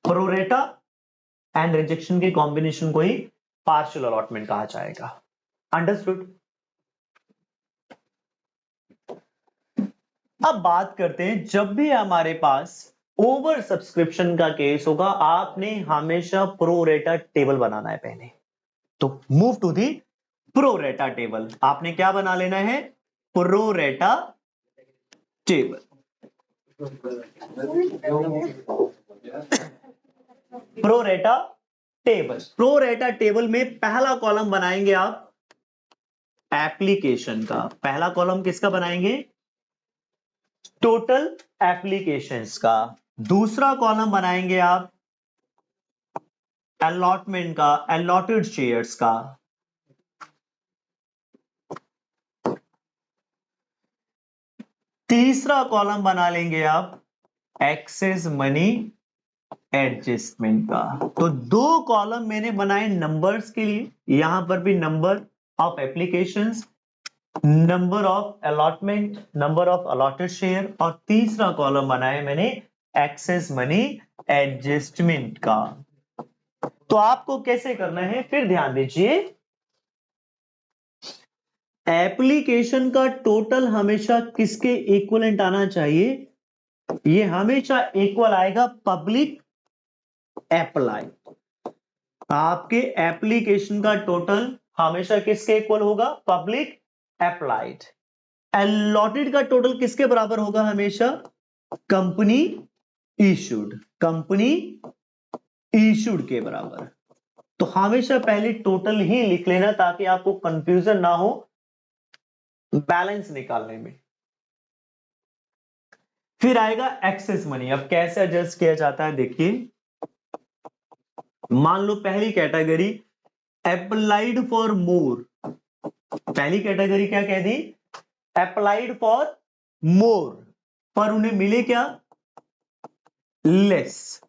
Pro rata and rejection के कॉम्बिनेशन को ही पार्शियल अलॉटमेंट कहा जाएगा। अंडरस्टूड? अब बात करते हैं, जब भी हमारे पास ओवर सब्सक्रिप्शन का केस होगा, आपने हमेशा प्रोरेटा टेबल बनाना है पहले। तो move to the pro rata table. आपने क्या बना लेना है? Pro rata table. Pro rata table. Pro rata table में पहला कॉलम बनाएंगे आप एप्लीकेशन का। पहला कॉलम किसका बनाएंगे? टोटल एप्लीकेशंस का। दूसरा कॉलम बनाएंगे आप अलॉटमेंट का, अलॉटेड शेयर्स का। तीसरा कॉलम बना लेंगे आप एक्सेस मनी एडजस्टमेंट का। तो दो कॉलम मैंने बनाए नंबर्स के लिए, यहां पर भी number of applications, number of allotment, number of allotted share, और तीसरा कॉलम बनाया मैंने एक्सेस मनी एडजस्टमेंट का। तो आपको कैसे करना है फिर ध्यान दीजिए, एप्लीकेशन का टोटल हमेशा किसके इक्वलेंट आना चाहिए? ये हमेशा इक्वल आएगा पब्लिक अप्लाई। आपके एप्लीकेशन का टोटल हमेशा किसके इक्वल होगा? Public applied. अलॉटेड का टोटल किसके बराबर होगा? हमेशा कंपनी इशूड, कंपनी इशूड के बराबर। तो हमेशा पहले टोटल ही लिख लेना ताकि आपको कंफ्यूजन ना हो बैलेंस निकालने में। फिर आएगा एक्सेस मनी। अब कैसे एडजस्ट किया जाता है देखिए, मान लो पहली कैटेगरी अप्लाइड फॉर मोर पहली कैटेगरी क्या कह दी? अप्लाइड फॉर मोर, पर उन्हें मिले क्या? लेस।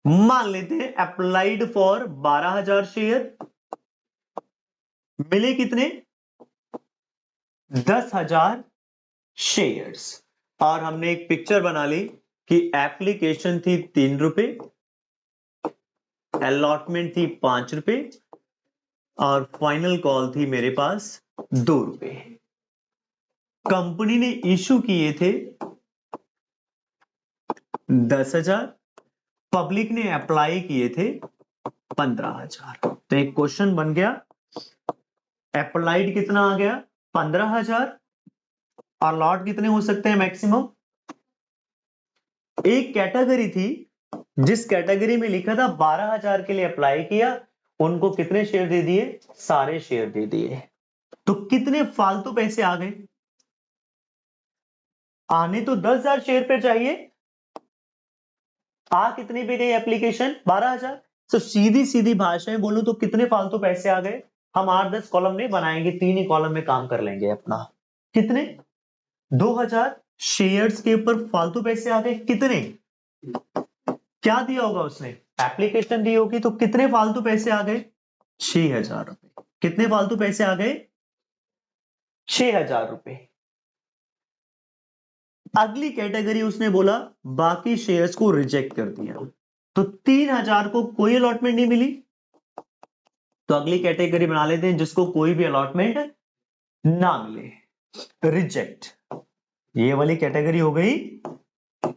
मान लेते हैं अप्लाइड फॉर 12,000 शेयर, मिले कितने? 10,000 शेयर्स। और हमने एक पिक्चर बना ली कि एप्लीकेशन थी 3 रुपए, अलॉटमेंट थी 5 रुपए और फाइनल कॉल थी मेरे पास 2 रुपए। कंपनी ने इशू किए थे 10,000, पब्लिक ने अप्लाई किए थे 15,000। तो एक क्वेश्चन बन गया, अप्लाइड कितना आ गया? 15,000, और लॉट कितने हो सकते हैं मैक्सिमम? एक कैटेगरी थी जिस कैटेगरी में लिखा था 12,000 के लिए अप्लाई किया, उनको कितने शेयर दे दिए? सारे शेयर दे दिए। तो कितने फालतू पैसे आ गए? आने तो 10,000 शेयर पे चाहिए, आ कितने पे गई एप्लीकेशन? 12,000। तो सीधी सीधी भाषा में बोलूं तो कितने फालतू पैसे आ गए? हम 8-10 कॉलम नहीं बनाएंगे, 3 ही कॉलम में काम कर लेंगे अपना। कितने? 2,000 शेयर्स के ऊपर फालतू पैसे आ गए। कितने? क्या दिया होगा उसने? एप्लीकेशन दी होगी, तो कितने फालतू पैसे आ गए? 6,000 रुपए। कितने फालतू पैसे आ गए? 6,000 रुपए। अगली कैटेगरी उसने बोला बाकी शेयर्स को रिजेक्ट कर दिया, तो 3,000 को कोई अलॉटमेंट नहीं मिली। तो अगली कैटेगरी बना लेते हैं जिसको कोई भी अलॉटमेंट ना मिले, रिजेक्ट। ये वाली कैटेगरी हो गई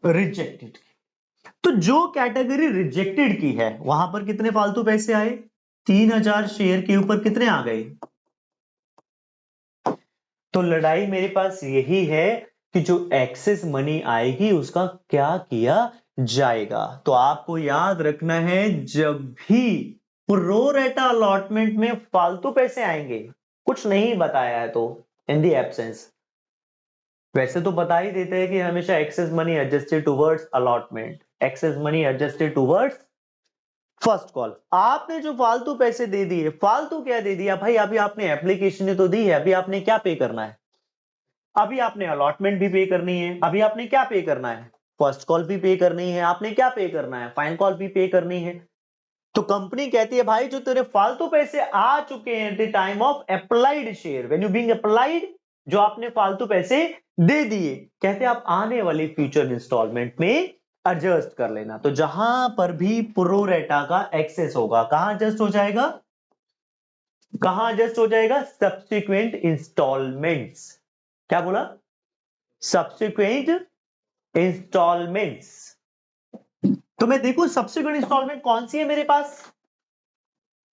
रिजेक्टेड। तो जो कैटेगरी रिजेक्टेड की है वहां पर कितने फालतू पैसे आए? 3,000 शेयर के ऊपर कितने आ गए? तो लड़ाई मेरे पास यही है कि जो एक्सेस मनी आएगी उसका क्या किया जाएगा। तो आपको याद रखना है, जब भी प्रोरेटा अलॉटमेंट में फालतू पैसे आएंगे, कुछ नहीं बताया है तो इन दी एब्सेंस, वैसे तो बता ही देते हैं कि हमेशा access money adjusted towards allotment, access money adjusted towards first call. आपने जो फालतू पैसे दे दिए, फालतू क्या दे दिया भाई? अभी आपने एप्लीकेशन तो दी है, अभी आपने क्या पे करना है? अभी आपने अलॉटमेंट भी पे करनी है, अभी आपने क्या पे करना है? फर्स्ट कॉल भी पे करनी है, आपने क्या पे करना है? फाइनल कॉल भी पे करनी है। तो कंपनी कहती है भाई जो तेरे फालतू पैसे आ चुके हैं at the time of applied share, when you being applied, जो आपने फालतू पैसे दे दिए, कहते हैं आप आने वाली फ्यूचर इंस्टॉलमेंट में एडजस्ट कर लेना। तो जहां पर भी प्रोरेटा का एक्सेस होगा, कहां एडजस्ट हो जाएगा? कहां एडजस्ट हो जाएगा? Subsequent installments. क्या बोला? Subsequent installments. तो मैं देखूं सब्सिक्वेंट इंस्टॉलमेंट कौन सी है मेरे पास?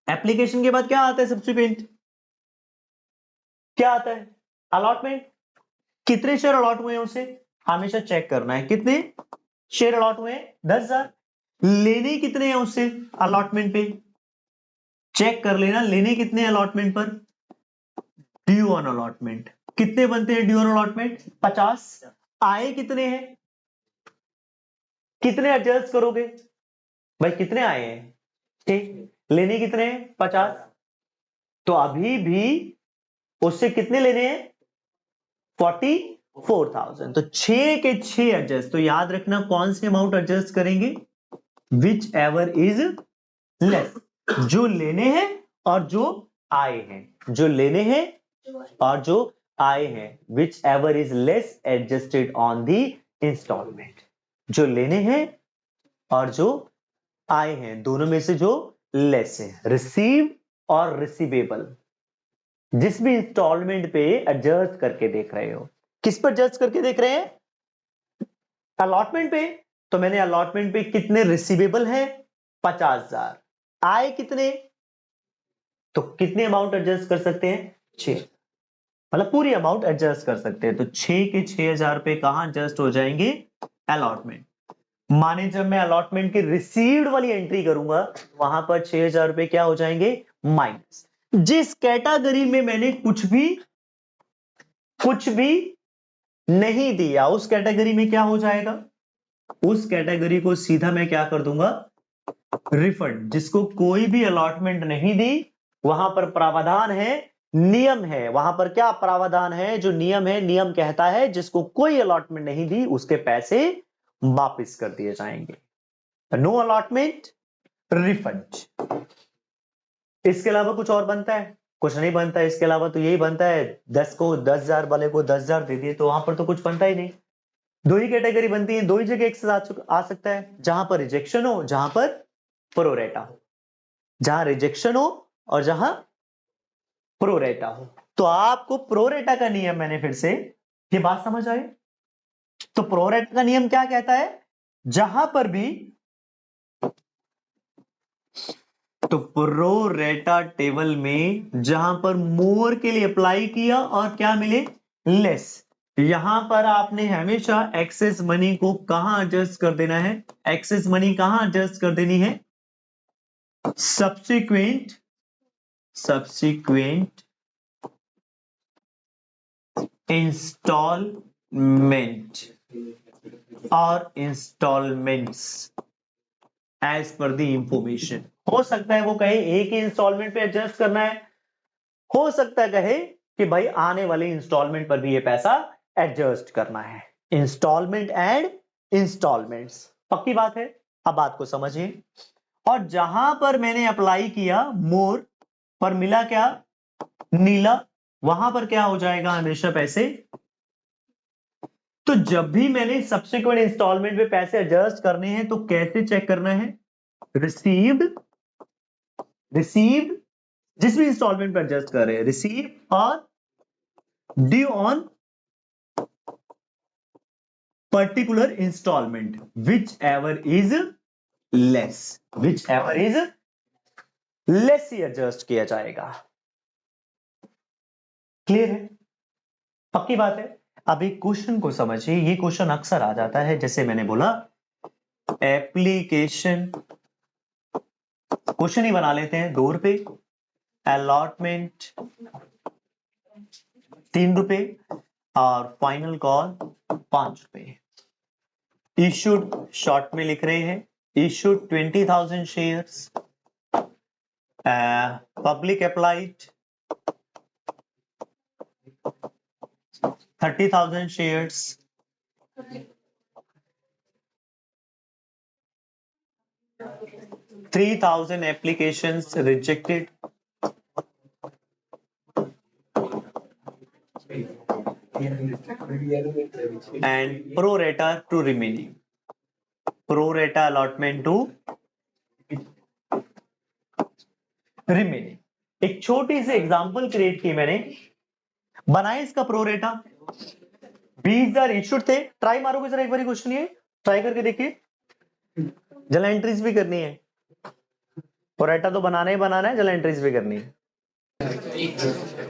एप्लीकेशन के बाद क्या आता है? सब्सिक्वेंट क्या आता है? अलॉटमेंट। कितने शेयर अलॉट हुए हैं उसे हमेशा चेक करना है। कितने शेयर अलॉट हुए हैं? 10,000। लेने कितने हैं उससे अलॉटमेंट पे? चेक कर लेना, लेने कितने अलॉटमेंट पर? Due on allotment. कितने बनते हैं ड्यू ऑन अलॉटमेंट? 50। आए कितने हैं? कितने एडजस्ट करोगे भाई? कितने आए हैं? 6। लेने कितने हैं? 50। तो अभी भी उससे कितने लेने हैं? 44,000। तो 6 के 6 एडजस्ट। तो याद रखना कौन से अमाउंट एडजस्ट करेंगे? Which ever is less. जो लेने हैं और जो आए हैं, जो लेने हैं और जो आए हैं, whichever is less adjusted on the installment. जो लेने हैं और जो आए हैं, दोनों में से जो लेस है, रिसीव और रिसीवेबल, जिस भी इंस्टॉलमेंट पे एडजस्ट करके देख रहे हो। किस पर एडजस्ट करके देख रहे हैं? अलॉटमेंट पे। तो मैंने अलॉटमेंट पे कितने रिसीवेबल है? 50,000। आए कितने? तो कितने अमाउंट एडजस्ट कर सकते हैं? 6। मतलब पूरी अमाउंट एडजस्ट कर सकते हैं। तो 6 के 6,000 पे कहां एडजस्ट हो जाएंगे? अलॉटमेंट। माने जब मैं अलॉटमेंट की रिसीव्ड वाली एंट्री करूंगा, वहां पर 6,000 रुपए क्या हो जाएंगे? माइनस। जिस कैटेगरी में मैंने कुछ भी नहीं दिया, उस कैटेगरी में क्या हो जाएगा? उस कैटेगरी को सीधा मैं क्या कर दूंगा? रिफंड। जिसको कोई भी अलॉटमेंट नहीं दी वहां पर प्रावधान है, नियम है, वहां पर क्या प्रावधान है, जो नियम है, नियम कहता है जिसको कोई अलॉटमेंट नहीं दी उसके पैसे वापस कर दिए जाएंगे। No allotment refund. इसके अलावा कुछ और बनता है? कुछ नहीं बनता है। इसके अलावा तो यही बनता है, 10,000 वाले को 10,000 दे दिए, तो वहां पर तो कुछ बनता ही नहीं। दो ही कैटेगरी बनती है, दो ही जगह एक्सेस आ सकता है, जहां पर रिजेक्शन हो, जहां पर प्रोरेटा हो। जहां रिजेक्शन हो और जहां प्रोरेटा हो। तो आपको प्रोरेटा का नियम, मैंने फिर से, ये बात समझ आई? तो प्रोरेटा का नियम क्या कहता है? जहां पर भी, तो प्रोरेटा टेबल में जहां पर मोर के लिए अप्लाई किया और क्या मिले, लेस, यहां पर आपने हमेशा एक्सेस मनी को कहां एडजस्ट कर देना है? एक्सेस मनी कहां एडजस्ट कर देनी है? सब्सिक्वेंट इंस्टॉलमेंट और installments as per the information. हो सकता है वो कहे एक ही इंस्टॉलमेंट पे एडजस्ट करना है, हो सकता है कहे कि भाई आने वाले इंस्टॉलमेंट पर भी ये पैसा एडजस्ट करना है। इंस्टॉलमेंट एंड इंस्टॉलमेंट्स, पक्की बात है? अब बात को समझिए। और जहां पर मैंने अप्लाई किया मोर, पर मिला क्या, नीला, वहां पर क्या हो जाएगा हमेशा पैसे। तो जब भी मैंने सब्सिक्वेंट इंस्टॉलमेंट पे पैसे एडजस्ट करने हैं तो कैसे चेक करना है? रिसीव्ड जिस भी इंस्टॉलमेंट पे एडजस्ट कर रहे हैं, रिसीव और due on particular installment, whichever is less, ही एडजस्ट किया जाएगा। क्लियर है? पक्की बात है? अभी क्वेश्चन को समझिए। ये क्वेश्चन अक्सर आ जाता है, जैसे मैंने बोला एप्लीकेशन, क्वेश्चन ही बना लेते हैं। 2 रुपए, अलॉटमेंट 3 रुपए और फाइनल कॉल 5 रुपए। इशूड, शॉर्ट में लिख रहे हैं, issued 20,000 shares, public applied 30,000 shares, $3,000 applications rejected, and pro rata to remaining, pro rata allotment to remaining। एक छोटी सी एग्जांपल क्रिएट की मैंने, बनाए इसका प्रो रेटा। 20,000 इश्यूड थे। ट्राई मारोगे जरा एक बार क्वेश्चन, ये ट्राई करके देखिए, जला एंट्रीज भी करनी है। प्रो रेटा तो बनाना ही बनाना है, जला एंट्रीज भी करनी है।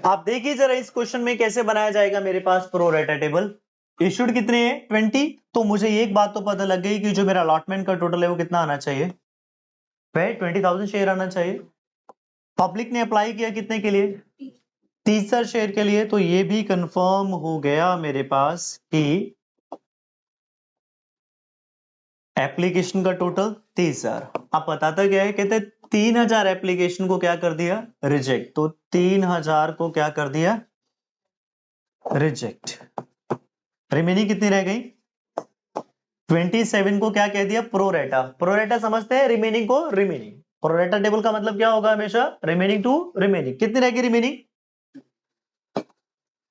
आप देखिए जरा इस क्वेश्चन में कैसे बनाया जाएगा। मेरे pass pro rata table, issued कितने हैं 20, तो मुझे एक बात तो पता लग गई कि जो मेरा अलॉटमेंट का टोटल है वो कितना आना चाहिए, वह 20,000 शेयर आना चाहिए। पब्लिक ने अप्लाई किया कितने के लिए, 30,000 शेयर के लिए, तो ये भी कंफर्म हो गया मेरे पास कि एप्लीकेशन का टोटल 30,000। अब बताता क्या है, कहते 3,000 एप्लीकेशन को क्या कर दिया, रिजेक्ट। तो 3,000 को क्या कर दिया, रिजेक्ट। रिमेनिंग कितनी रह गई, 27 को क्या कह दिया, प्रोरेटा। प्रोरेटा समझते हैं, रिमेनिंग को रिमेनिंग। प्रोरेटा टेबल का मतलब क्या होगा हमेशा, रिमेनिंग टू रिमेनिंग। कितनी रहेगी रिमेनिंग,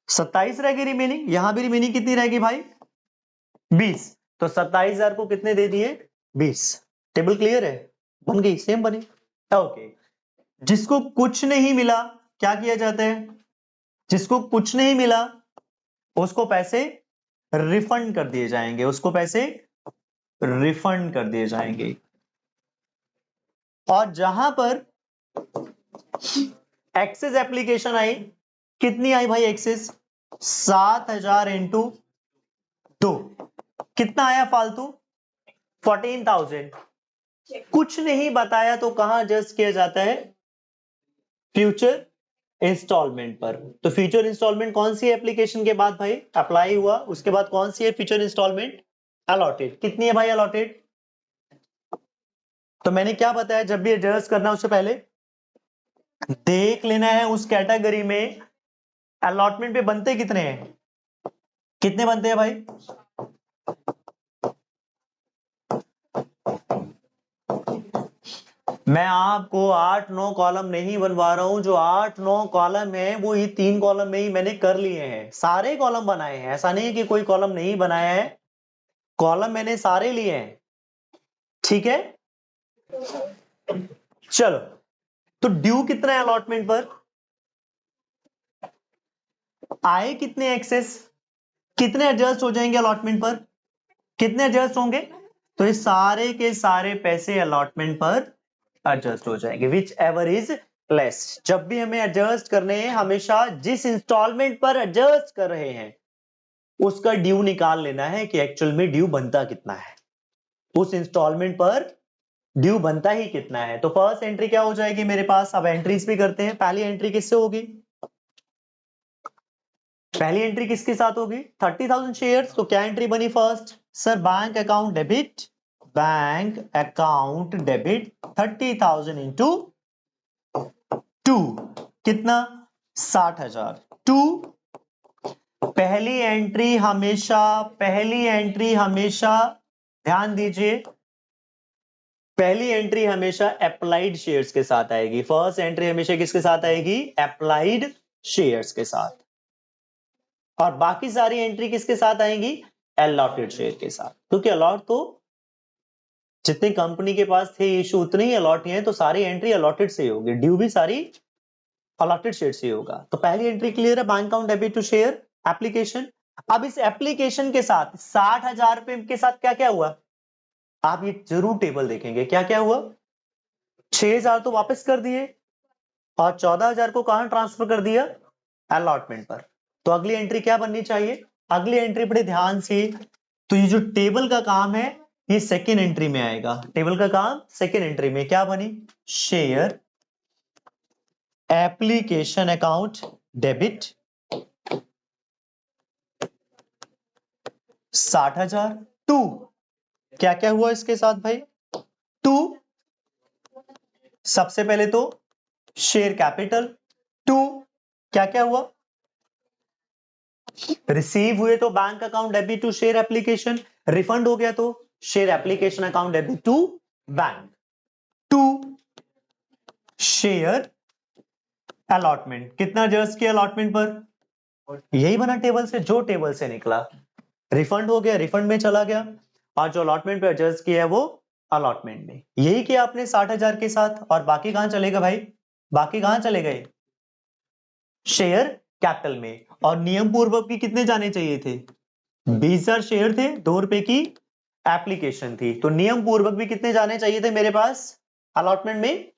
27 रहेगी रिमेनिंग। यहां भी रिमेनिंग कितनी रहेगी भाई, 20। तो 27,000 को कितने दे दिए, 20। टेबल क्लियर है, बन गई, सेम बनी। ओके। जिसको कुछ नहीं मिला क्या किया जाता है, जिसको कुछ नहीं मिला उसको पैसे रिफंड कर दिए जाएंगे, उसको पैसे रिफंड कर दिए जाएंगे। और जहां पर एक्सेस एप्लीकेशन आई, कितनी आई भाई एक्सेस, 7,000 इंटू 2, कितना आया फालतू, 14,000। कुछ नहीं बताया तो कहां एडजस्ट किया जाता है, फ्यूचर इंस्टॉलमेंट पर। तो फ्यूचर इंस्टॉलमेंट कौन सी एप्लीकेशन के बाद भाई अप्लाई हुआ, उसके बाद कौन सी है फ्यूचर इंस्टॉलमेंट, अलॉटेड। कितनी है भाई अलॉटेड, तो मैंने क्या बताया, जब भी एडजस्ट करना उससे पहले देख लेना है उस कैटेगरी में अलॉटमेंट पे बनते कितने हैं, कितने बनते हैं भाई? मैं आपको 8-9 कॉलम नहीं बनवा रहा हूं, जो 8-9 कॉलम है वो ये 3 कॉलम में ही मैंने कर लिए हैं, सारे कॉलम बनाए हैं, ऐसा नहीं है कि कोई कॉलम नहीं बनाया है, कॉलम मैंने सारे लिए हैं, ठीक है। चलो, तो ड्यू कितना है अलॉटमेंट पर, आए कितने एक्सेस, कितने एडजस्ट हो जाएंगे अलॉटमेंट पर, कितने एडजस्ट होंगे, तो ये सारे के सारे पैसे अलॉटमेंट पर एडजस्ट हो जाएंगे, विच एवर इज लेस। जब भी हमें एडजस्ट करने हैं, हमेशा जिस इंस्टॉलमेंट पर एडजस्ट कर रहे हैं उसका ड्यू निकाल लेना है कि एक्चुअल में ड्यू बनता कितना है, उस इंस्टॉलमेंट पर ड्यू बनता ही कितना है। तो फर्स्ट एंट्री क्या हो जाएगी मेरे पास, अब एंट्रीज भी करते हैं। पहली एंट्री किससे होगी, पहली एंट्री किसके साथ होगी, 30,000 शेयर्स, तो क्या एंट्री बनी first, sir bank account debit, bank account debit 30,000 into 2, कितना 60,000, 2। पहली एंट्री हमेशा ध्यान दीजिए, पहली एंट्री हमेशा अप्लाइड शेयर्स के साथ आएगी, फर्स्ट एंट्री हमेशा किसके साथ आएगी, अप्लाइड शेयर्स के साथ, और बाकी सारी एंट्री किसके साथ आएंगी, अलॉटेड शेयर के साथ, क्योंकि अलॉट तो जितनी कंपनी के पास थे इशू उतने ही अलॉट हैं, तो सारी एंट्री अलॉटेड से ही होगी, ड्यू भी सारी अलॉटेड शेयर से ही होगा। तो पहली एंट्री क्लियर है, bank account debit to share application. अब इस एप्लीकेशन के साथ 60,000 रुपए के साथ क्या क्या हुआ, आप ये जरूर टेबल देखेंगे, क्या क्या हुआ, 6,000 तो वापस कर दिए और 14,000 को कहां ट्रांसफर कर दिया, अलॉटमेंट पर। तो अगली एंट्री क्या बननी चाहिए, अगली एंट्री बड़े ध्यान से, तो ये जो टेबल का काम है ये सेकेंड एंट्री में आएगा, टेबल का काम सेकेंड एंट्री में क्या बनी, शेयर एप्लीकेशन अकाउंट डेबिट 60,000, 2 क्या क्या हुआ इसके साथ भाई, 2 सबसे पहले तो शेयर कैपिटल, 2 क्या क्या हुआ, रिसीव हुए तो bank account debit to share application, refund हो गया तो share application account debit to bank, 2 share allotment, कितना एडजस्ट किया अलॉटमेंट पर, यही बना टेबल से, जो टेबल से निकला, रिफंड हो गया रिफंड में चला गया, और जो अलॉटमेंट पे एडजस्ट किया है वो अलॉटमेंट में, यही किया आपने 60,000 के साथ, और बाकी कहां चलेगा भाई, बाकी कहां चले गए, शेयर कैपिटल में, और नियम पूर्वक भी कितने जाने चाहिए थे, 20,000 शेयर थे, 2 रुपए की एप्लीकेशन थी, तो नियम पूर्वक भी कितने जाने चाहिए थे मेरे पास अलॉटमेंट में,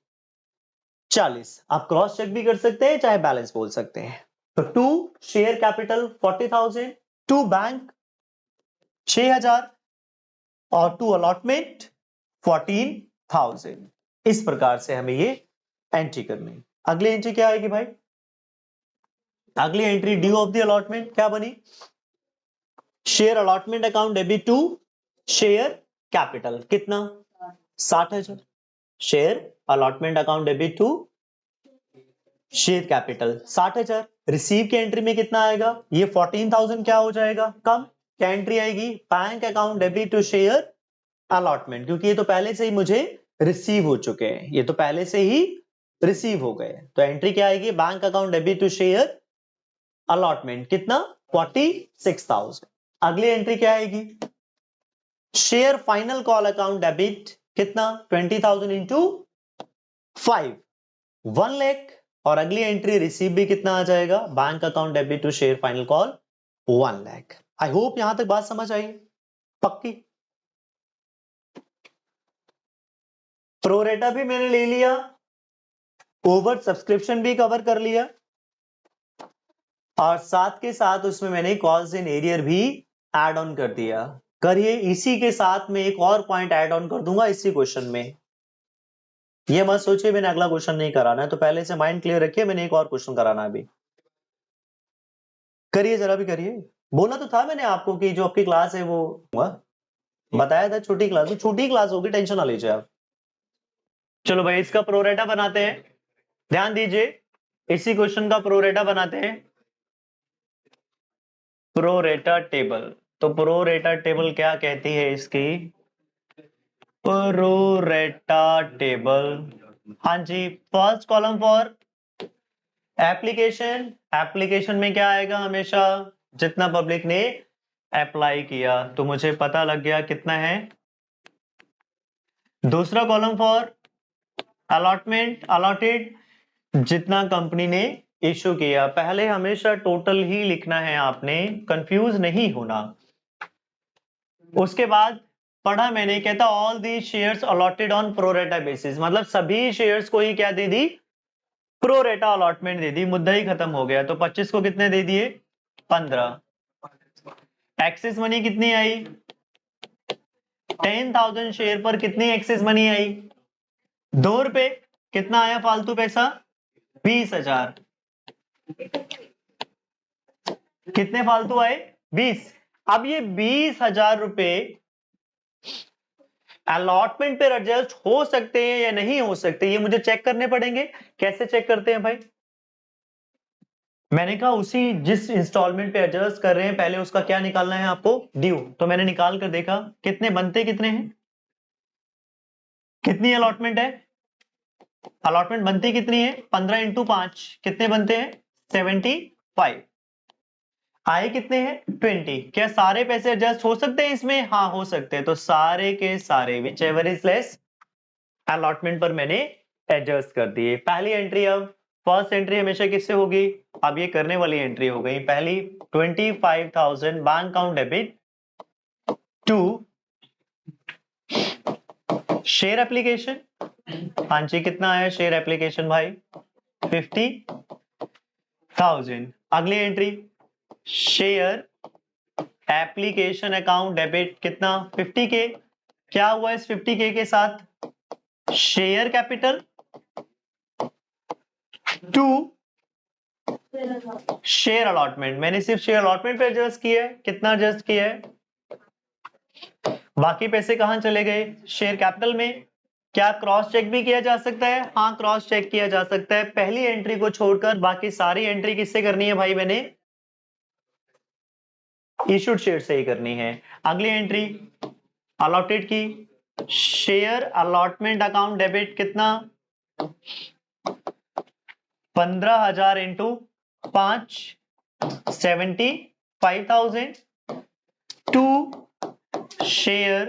40। आप क्रॉस चेक भी कर सकते हैं चाहे बैलेंस बोल सकते हैं। तो 2 शेयर कैपिटल 40,000, 2 बैंक 6,000 और 2 अलॉटमेंट 14,000, इस प्रकार से हमें ये एंट्री करनी है। अगली एंट्री क्या आएगी भाई, अगली entry due of the allotment क्या बनी, share allotment account debit to share capital, कितना 60,000, share allotment account debit to share capital 60,000, receive की एंट्री में कितना आएगा, ये 14,000 क्या हो जाएगा कम, क्या एंट्री आएगी, bank account debit to share allotment, क्योंकि ये तो पहले से ही मुझे रिसीव हो चुके हैं, ये तो पहले से ही रिसीव हो गए, तो एंट्री क्या आएगी, bank account debit to share allotment, कितना 46,000। अगली एंट्री क्या आएगी, share final call account debit, कितना 20,000 इंटू 5, 1 लाख, और अगली एंट्री रिसीव भी कितना आ जाएगा, bank account debit to share final call 1 lakh. I hope यहां तक बात समझ आई, पक्की। प्रोरेटा भी मैंने ले लिया, ओवर सब्सक्रिप्शन भी कवर कर लिया, और साथ के साथ उसमें मैंने कॉल्स इन एरियर भी ऐड ऑन कर दिया। करिए, इसी के साथ में एक और पॉइंट ऐड ऑन कर दूंगा इसी क्वेश्चन में, ये मत सोचिए मैंने अगला क्वेश्चन नहीं कराना है, तो पहले से माइंड क्लियर रखिए, मैंने एक और क्वेश्चन कराना है अभी। करिए जरा भी करिए, बोला तो था मैंने आपको कि जो आपकी क्लास है वो बताया था छोटी क्लास होगी, टेंशन ना लीजिए आप। चलो भाई इसका प्रोरेटा बनाते हैं, ध्यान दीजिए, इसी क्वेश्चन का प्रोरेटा बनाते हैं, प्रोरेटा टेबल। तो प्रोरेटा टेबल क्या कहती है इसकी, प्रोरेटा टेबल। हाँ जी, first column for application, application में क्या आएगा, हमेशा जितना पब्लिक ने अप्लाई किया, तो मुझे पता लग गया कितना है। दूसरा कॉलम फॉर अलॉटमेंट, अलॉटेड, जितना कंपनी ने इशू किया। पहले हमेशा टोटल ही लिखना है आपने, कंफ्यूज नहीं होना। उसके बाद पढ़ा मैंने, कहता all the shares allotted on pro rata basis, मतलब सभी शेयर्स को ही क्या दे दी, प्रोरेटा अलॉटमेंट दे दी, मुद्दा ही खत्म हो गया। तो 25 को कितने दे दिए, 15। एक्सेस मनी कितनी आई, 10,000 शेयर पर कितनी एक्सेस मनी आई, 2 रुपए। कितना आया फालतू पैसा, 20,000। कितने फालतू आए, 20। अब ये 20,000 रुपए अलॉटमेंट पे एडजस्ट हो सकते हैं या नहीं हो सकते, ये मुझे चेक करने पड़ेंगे। कैसे चेक करते हैं भाई, मैंने कहा उसी जिस इंस्टॉलमेंट पे एडजस्ट कर रहे हैं पहले उसका क्या निकालना है आपको, ड्यू। तो मैंने निकाल कर देखा कितने बनते कितने हैं, कितनी अलॉटमेंट है, अलॉटमेंट बनती कितनी है, 15 इंटू 5 कितने बनते हैं, 75। आए कितने हैं, 20। क्या सारे पैसे एडजस्ट हो सकते हैं इसमें, हाँ हो सकते हैं। तो सारे के सारे which ever is less allotment पर मैंने एडजस्ट कर दिए। पहली एंट्री, अब फर्स्ट एंट्री हमेशा किससे होगी, अब ये करने वाली एंट्री हो गई पहली, 25,000 bank account debit to share application. हाँ जी, कितना आया शेयर एप्लीकेशन भाई, 50,000। अगली entry share application account debit कितना, 50K। क्या हुआ इस 50K के साथ, share capital to share allotment. मैंने सिर्फ शेयर अलॉटमेंट पे एडजस्ट किया है, कितना एडजस्ट किया है, बाकी पैसे कहां चले गए, शेयर कैपिटल में। क्या क्रॉस चेक भी किया जा सकता है, हाँ क्रॉस चेक किया जा सकता है। पहली एंट्री को छोड़कर बाकी सारी एंट्री किससे करनी है भाई, मैंने इशूड शेयर से ही करनी है। अगली एंट्री अलॉटेड की, शेयर अलॉटमेंट अकाउंट डेबिट कितना, 15,000 into 5, 75,000 to share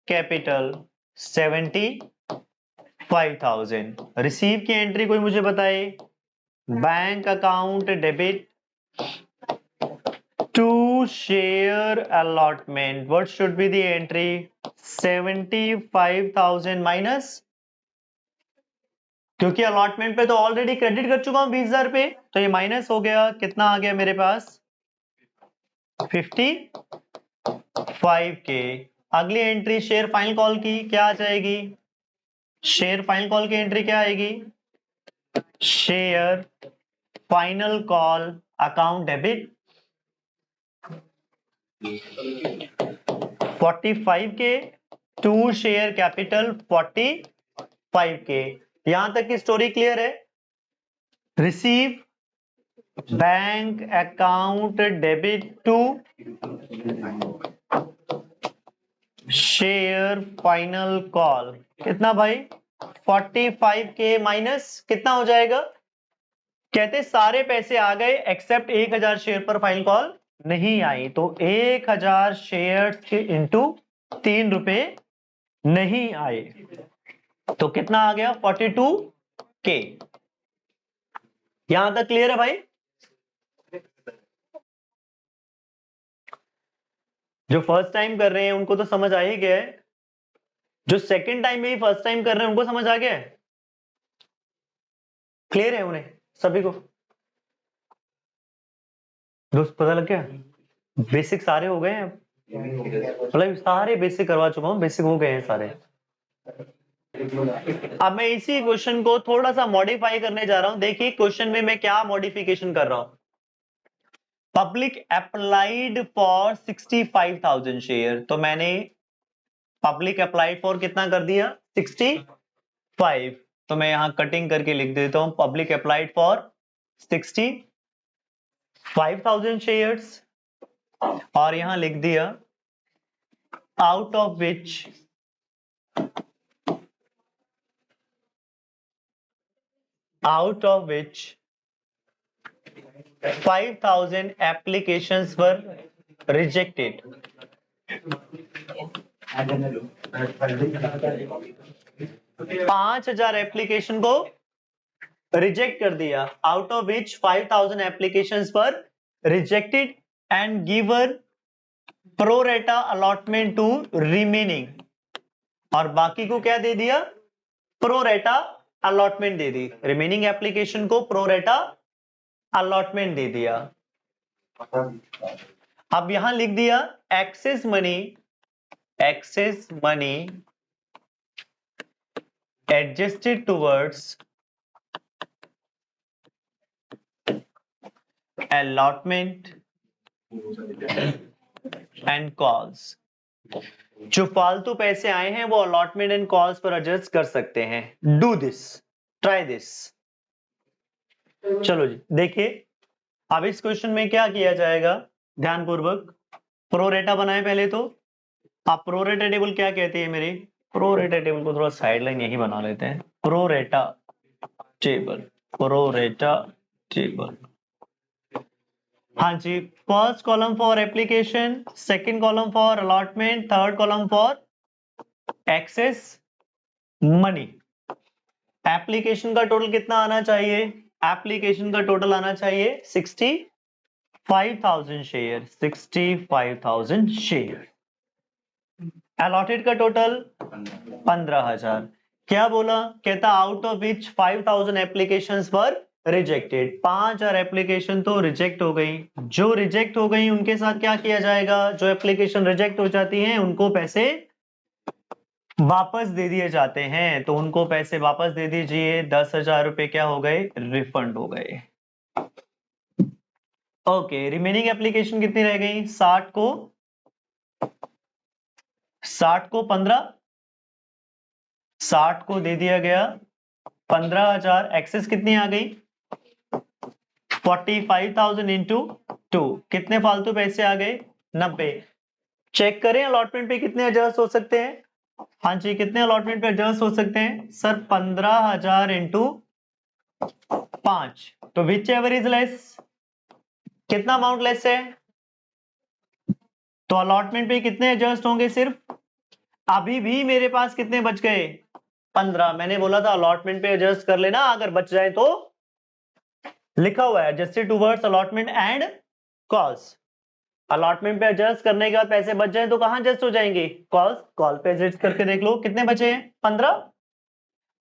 capital 75,000। Receive की एंट्री कोई मुझे बताए, bank account debit to share allotment, what should be the entry, 75,000 minus, क्योंकि अलॉटमेंट पे तो ऑलरेडी क्रेडिट कर चुका हूं 20,000 रुपए, तो ये माइनस हो गया, कितना आ गया मेरे पास, 55K। अगली एंट्री शेयर फाइनल कॉल की क्या आ जाएगी, शेयर फाइनल कॉल की एंट्री क्या आएगी, share final call account debit 45K to share capital 45K। यहां तक की स्टोरी क्लियर है। Receive bank account debit to share final call, कितना भाई, 45K माइनस कितना हो जाएगा, कहते सारे पैसे आ गए एक्सेप्ट 1,000 शेयर पर फाइनल कॉल नहीं आई। तो 1,000 शेयर इंटू 3 रुपए नहीं आए, तो कितना आ गया, 42K। यहां तक क्लियर है भाई, जो फर्स्ट टाइम कर रहे हैं उनको तो समझ आ ही गया है, जो सेकंड टाइम में ही फर्स्ट टाइम कर रहे हैं उनको समझ आ गया है, क्लियर है उन्हें सभी को, दोस्त पता लग गया, बेसिक सारे हो गए हैं, मतलब सारे बेसिक करवा चुका हूं, बेसिक हो गए हैं सारे। अब मैं इसी क्वेश्चन को थोड़ा सा मॉडिफाई करने जा रहा हूं। देखिए क्वेश्चन में मैं क्या मॉडिफिकेशन कर रहा हूं, पब्लिक अप्लाइड फॉर 65,000 शेयर, तो मैंने पब्लिक अप्लाइड फॉर कितना कर दिया, 65। तो मैं यहां कटिंग करके लिख देता हूं पब्लिक अप्लाइड फॉर 65,000 शेयर्स और यहां लिख दिया out of which out of which 5,000 applications were rejected. 5,000 application को रिजेक्ट कर दिया, out of which 5,000 applications were rejected and given pro rata allotment to remaining, और बाकी को क्या दे दिया, प्रो रेटा अलॉटमेंट दे दी, रिमेनिंग एप्लीकेशन को प्रो रेटा अलॉटमेंट दे दिया। अब यहां लिख दिया excess money adjusted towards allotment and calls. जो फालतू पैसे आए हैं वो अलॉटमेंट एंड कॉल्स पर एडजस्ट कर सकते हैं। Do this, try this. चलो जी देखिए, अब इस क्वेश्चन में क्या किया जाएगा, ध्यानपूर्वक प्रो रेटा बनाए पहले तो। आप प्रो रेटा टेबल क्या कहते हैं मेरे, प्रो रेटा टेबल को थोड़ा साइड लाइन यही बना लेते हैं, प्रो रेटा टेबल। हाँ जी, first column for application, second column for allotment, third column for excess money. Application का टोटल कितना आना चाहिए, एप्लीकेशन का टोटल आना चाहिए 65,000 शेयर, 65,000 शेयर। अलॉटेड का टोटल 15,000। क्या बोला, कहता out of which 5,000 applications were rejected, 5,000 application तो रिजेक्ट हो गई। जो रिजेक्ट हो गई उनके साथ क्या किया जाएगा, जो एप्लीकेशन रिजेक्ट हो जाती हैं उनको पैसे वापस दे दिए जाते हैं, तो उनको पैसे वापस दे दीजिए। 10,000 रुपए क्या हो गए, रिफंड हो गए। ओके, रिमेनिंग एप्लीकेशन कितनी रह गई, 60 को 15, 60 को दे दिया गया 15,000, एक्सेस कितनी आ गई 45,000 इंटू 2, कितने फालतू पैसे आ गए 90। चेक करें अलॉटमेंट पे कितने एडजस्ट हो सकते हैं, हाँ जी कितने अलॉटमेंट पे एडजस्ट हो सकते हैं सर, 15,000 इंटू 5, तो विच एवर इज लेस, कितना अमाउंट लेस है, तो अलॉटमेंट पे कितने एडजस्ट होंगे, सिर्फ अभी भी मेरे पास कितने बच गए 15। मैंने बोला था अलॉटमेंट पे एडजस्ट कर लेना, अगर बच जाए तो लिखा हुआ है adjusted towards allotment and calls. Allotment पे एडजस्ट करने के बाद पैसे बच जाए तो कहां एडजस्ट हो जाएंगे, कॉल्स। कॉल पे एडजस्ट करके देख लो कितने बचे हैं 15,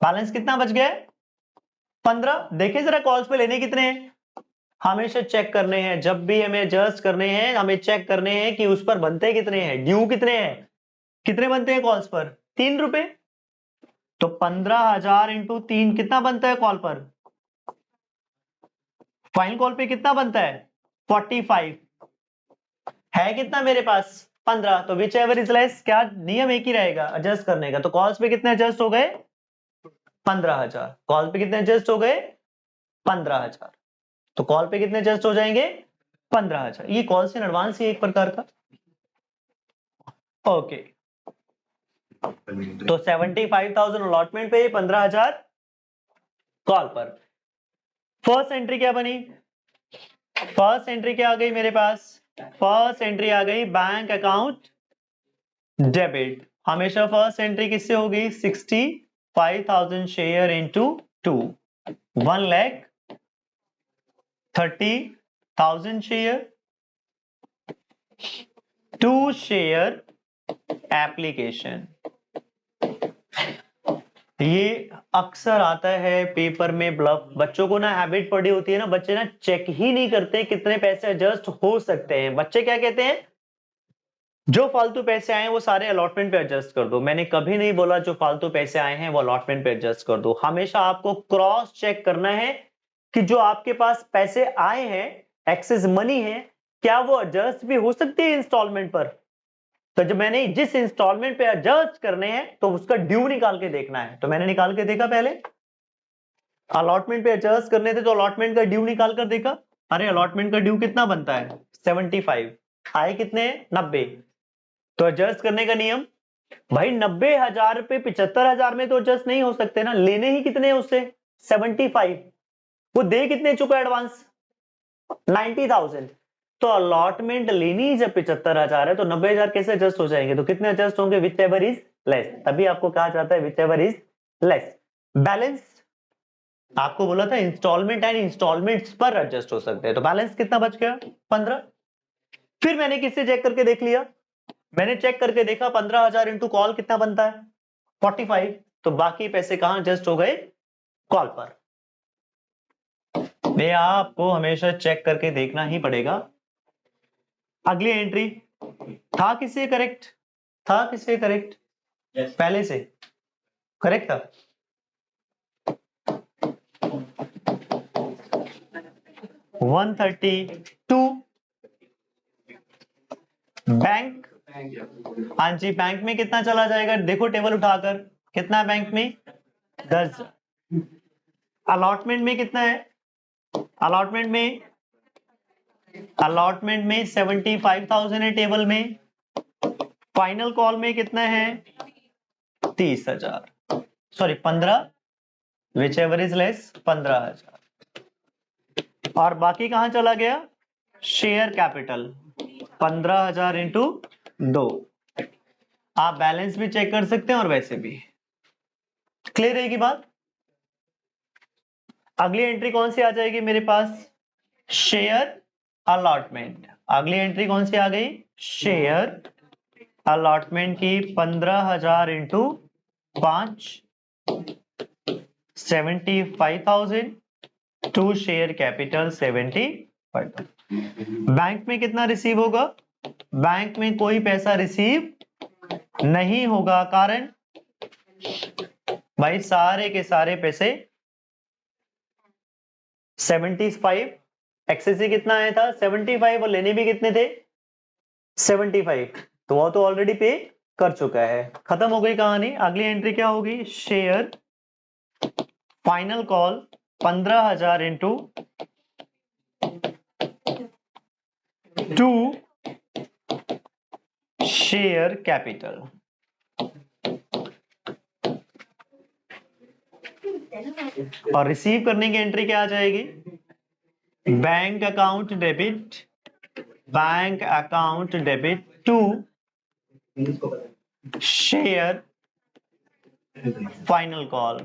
बैलेंस कितना बच गया 15। देखिए जरा कॉल्स पे लेने कितने हैं, हमेशा चेक करने हैं, जब भी हमें एडजस्ट करने हैं हमें चेक करने हैं कि उस पर बनते कितने हैं, ड्यू कितने हैं, कितने बनते हैं कॉल्स पर 3 रुपए, तो 15,000 इंटू 3 कितना बनता है कॉल पर, फाइनल कॉल पे कितना बनता है 45, है कितना मेरे पास 15, तो विच एवर इज लेस, क्या नियम एक ही रहेगा एडजस्ट करने का, तो कॉल्स पे कितने एडजस्ट हो गए 15,000, कॉल पे कितने एडजस्ट हो गए 15,000, तो कॉल पे कितने एडजस्ट हो जाएंगे 15,000। ये कॉल्स इन एडवांस ही एक प्रकार का। ओके, तो 75,000 अलॉटमेंट पे, 15,000 कॉल पर। फर्स्ट एंट्री क्या बनी, फर्स्ट एंट्री क्या आ गई मेरे पास, फर्स्ट एंट्री आ गई बैंक अकाउंट डेबिट। हमेशा फर्स्ट एंट्री किससे होगी 65,000 share into 2, 1,30,000 share, 2 share application. ये अक्सर आता है पेपर में ब्लफ, बच्चों को ना हैबिट पड़ी होती है ना, बच्चे ना चेक ही नहीं करते कितने पैसे एडजस्ट हो सकते हैं। बच्चे क्या कहते हैं, जो फालतू पैसे आए वो सारे अलॉटमेंट पे एडजस्ट कर दो। मैंने कभी नहीं बोला जो फालतू पैसे आए हैं वो अलॉटमेंट पे एडजस्ट कर दो। हमेशा आपको क्रॉस चेक करना है कि जो आपके पास पैसे आए हैं, एक्सेस मनी है, क्या वो एडजस्ट भी हो सकती है इंस्टॉलमेंट पर। तो जब मैंने जिस इंस्टॉलमेंट पे एडजस्ट करने हैं तो उसका ड्यू निकाल के देखना है, तो मैंने निकाल के देखा पहले अलॉटमेंट पे एडजस्ट करने थे तो अलॉटमेंट का ड्यू निकाल कर देखा। अरे अलॉटमेंट का ड्यू कितना बनता है 75, आए कितने 90, तो एडजस्ट करने का नियम भाई 90,000 पे 75,000 में तो एडजस्ट नहीं हो सकते ना, लेने ही कितने उससे 75, वो दे कितने चुका एडवांस 90,000, तो अलॉटमेंट लेनी जब 75,000 है तो 90,000 कैसे एडजस्ट हो जाएंगे, तो कितने एडजस्ट होंगे विच एवर इज लेस, तभी आपको कहा जाता है which ever is less. Balance आपको बोला था इंस्टॉलमेंट एंड इंस्टॉलमेंट्स पर एडजस्ट हो सकते हैं, तो बैलेंस कितना बच गया 15। फिर मैंने किससे चेक करके देख लिया, मैंने चेक करके देखा 15,000 इंटू कॉल कितना बनता है 45, तो बाकी पैसे कहां एडजस्ट हो गए कॉल पर। ये आपको हमेशा चेक करके देखना ही पड़ेगा। अगली एंट्री था किससे करेक्ट, था किससे करेक्ट
Yes.
पहले से करेक्ट था। $132 बैंक, हाँ जी बैंक में कितना चला जाएगा देखो टेबल उठाकर, कितना है बैंक में 10, अलॉटमेंट में कितना है, अलॉटमेंट में 75,000 है टेबल में, फाइनल कॉल में कितना है 30,000 sorry 15, which ever is less 15,000, और बाकी कहां चला गया शेयर कैपिटल 15,000 इंटू 2, आप बैलेंस भी चेक कर सकते हैं और वैसे भी। क्लियर रहेगी बात। अगली एंट्री कौन सी आ जाएगी मेरे पास शेयर अलॉटमेंट, अगली एंट्री कौन सी आ गई शेयर अलॉटमेंट की 15,000 into 5 75,000 to share capital 75,000। Bank में कितना रिसीव होगा, बैंक में कोई पैसा रिसीव नहीं होगा, कारण भाई सारे के सारे पैसे 75, एक्सेस ही कितना आया था 75 और लेने भी कितने थे 75, तो वो तो ऑलरेडी पे कर चुका है, खत्म हो गई कहानी। अगली एंट्री क्या होगी share final call 15,000 into 2 share capital, और रिसीव करने की एंट्री क्या आ जाएगी bank account debit to share final call,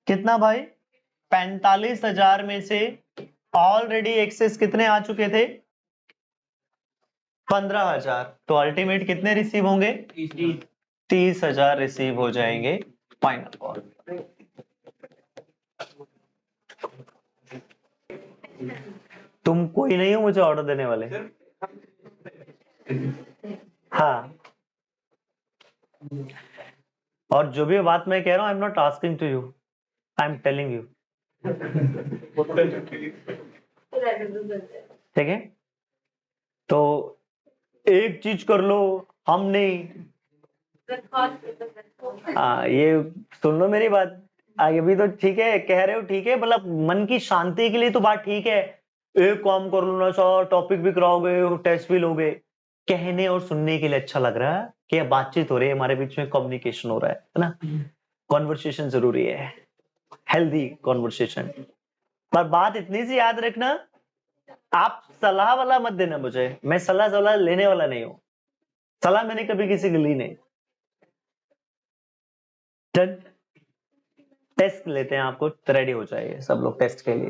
कितना भाई 45,000 में से ऑलरेडी एक्सेस कितने आ चुके थे 15,000, तो अल्टीमेट कितने रिसीव होंगे 30,000 रिसीव हो जाएंगे फाइनल कॉल। तुम कोई नहीं हो मुझे ऑर्डर देने वाले, हाँ, और जो भी बात मैं कह रहा हूं I am not asking to you, I am telling you, ठीक है। तो एक चीज कर लो, हम नहीं, हाँ ये सुन लो मेरी बात, आगे भी तो ठीक है कह रहे हो, ठीक है मतलब मन की शांति के लिए तो बात ठीक है, एक काम कर लो ना सर, टॉपिक भी कराओगे टेस्ट भी लोगे, कहने और सुनने के लिए अच्छा लग रहा है कि बातचीत हो रही है हमारे बीच में, कम्युनिकेशन हो रहा है ना, कॉन्वर्सेशन जरूरी है, हेल्दी कॉन्वर्सेशन। पर बात इतनी सी याद रखना, आप सलाह वाला मत देना मुझे, मैं सलाह लेने वाला नहीं हूं, सलाह मैंने कभी किसी की ली नहीं। टेस्ट लेते हैं आपको, रेडी हो जाइए सब लोग टेस्ट के लिए,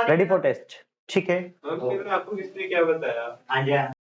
रेडी फॉर टेस्ट, ठीक है।
आपको किसने क्या बताया?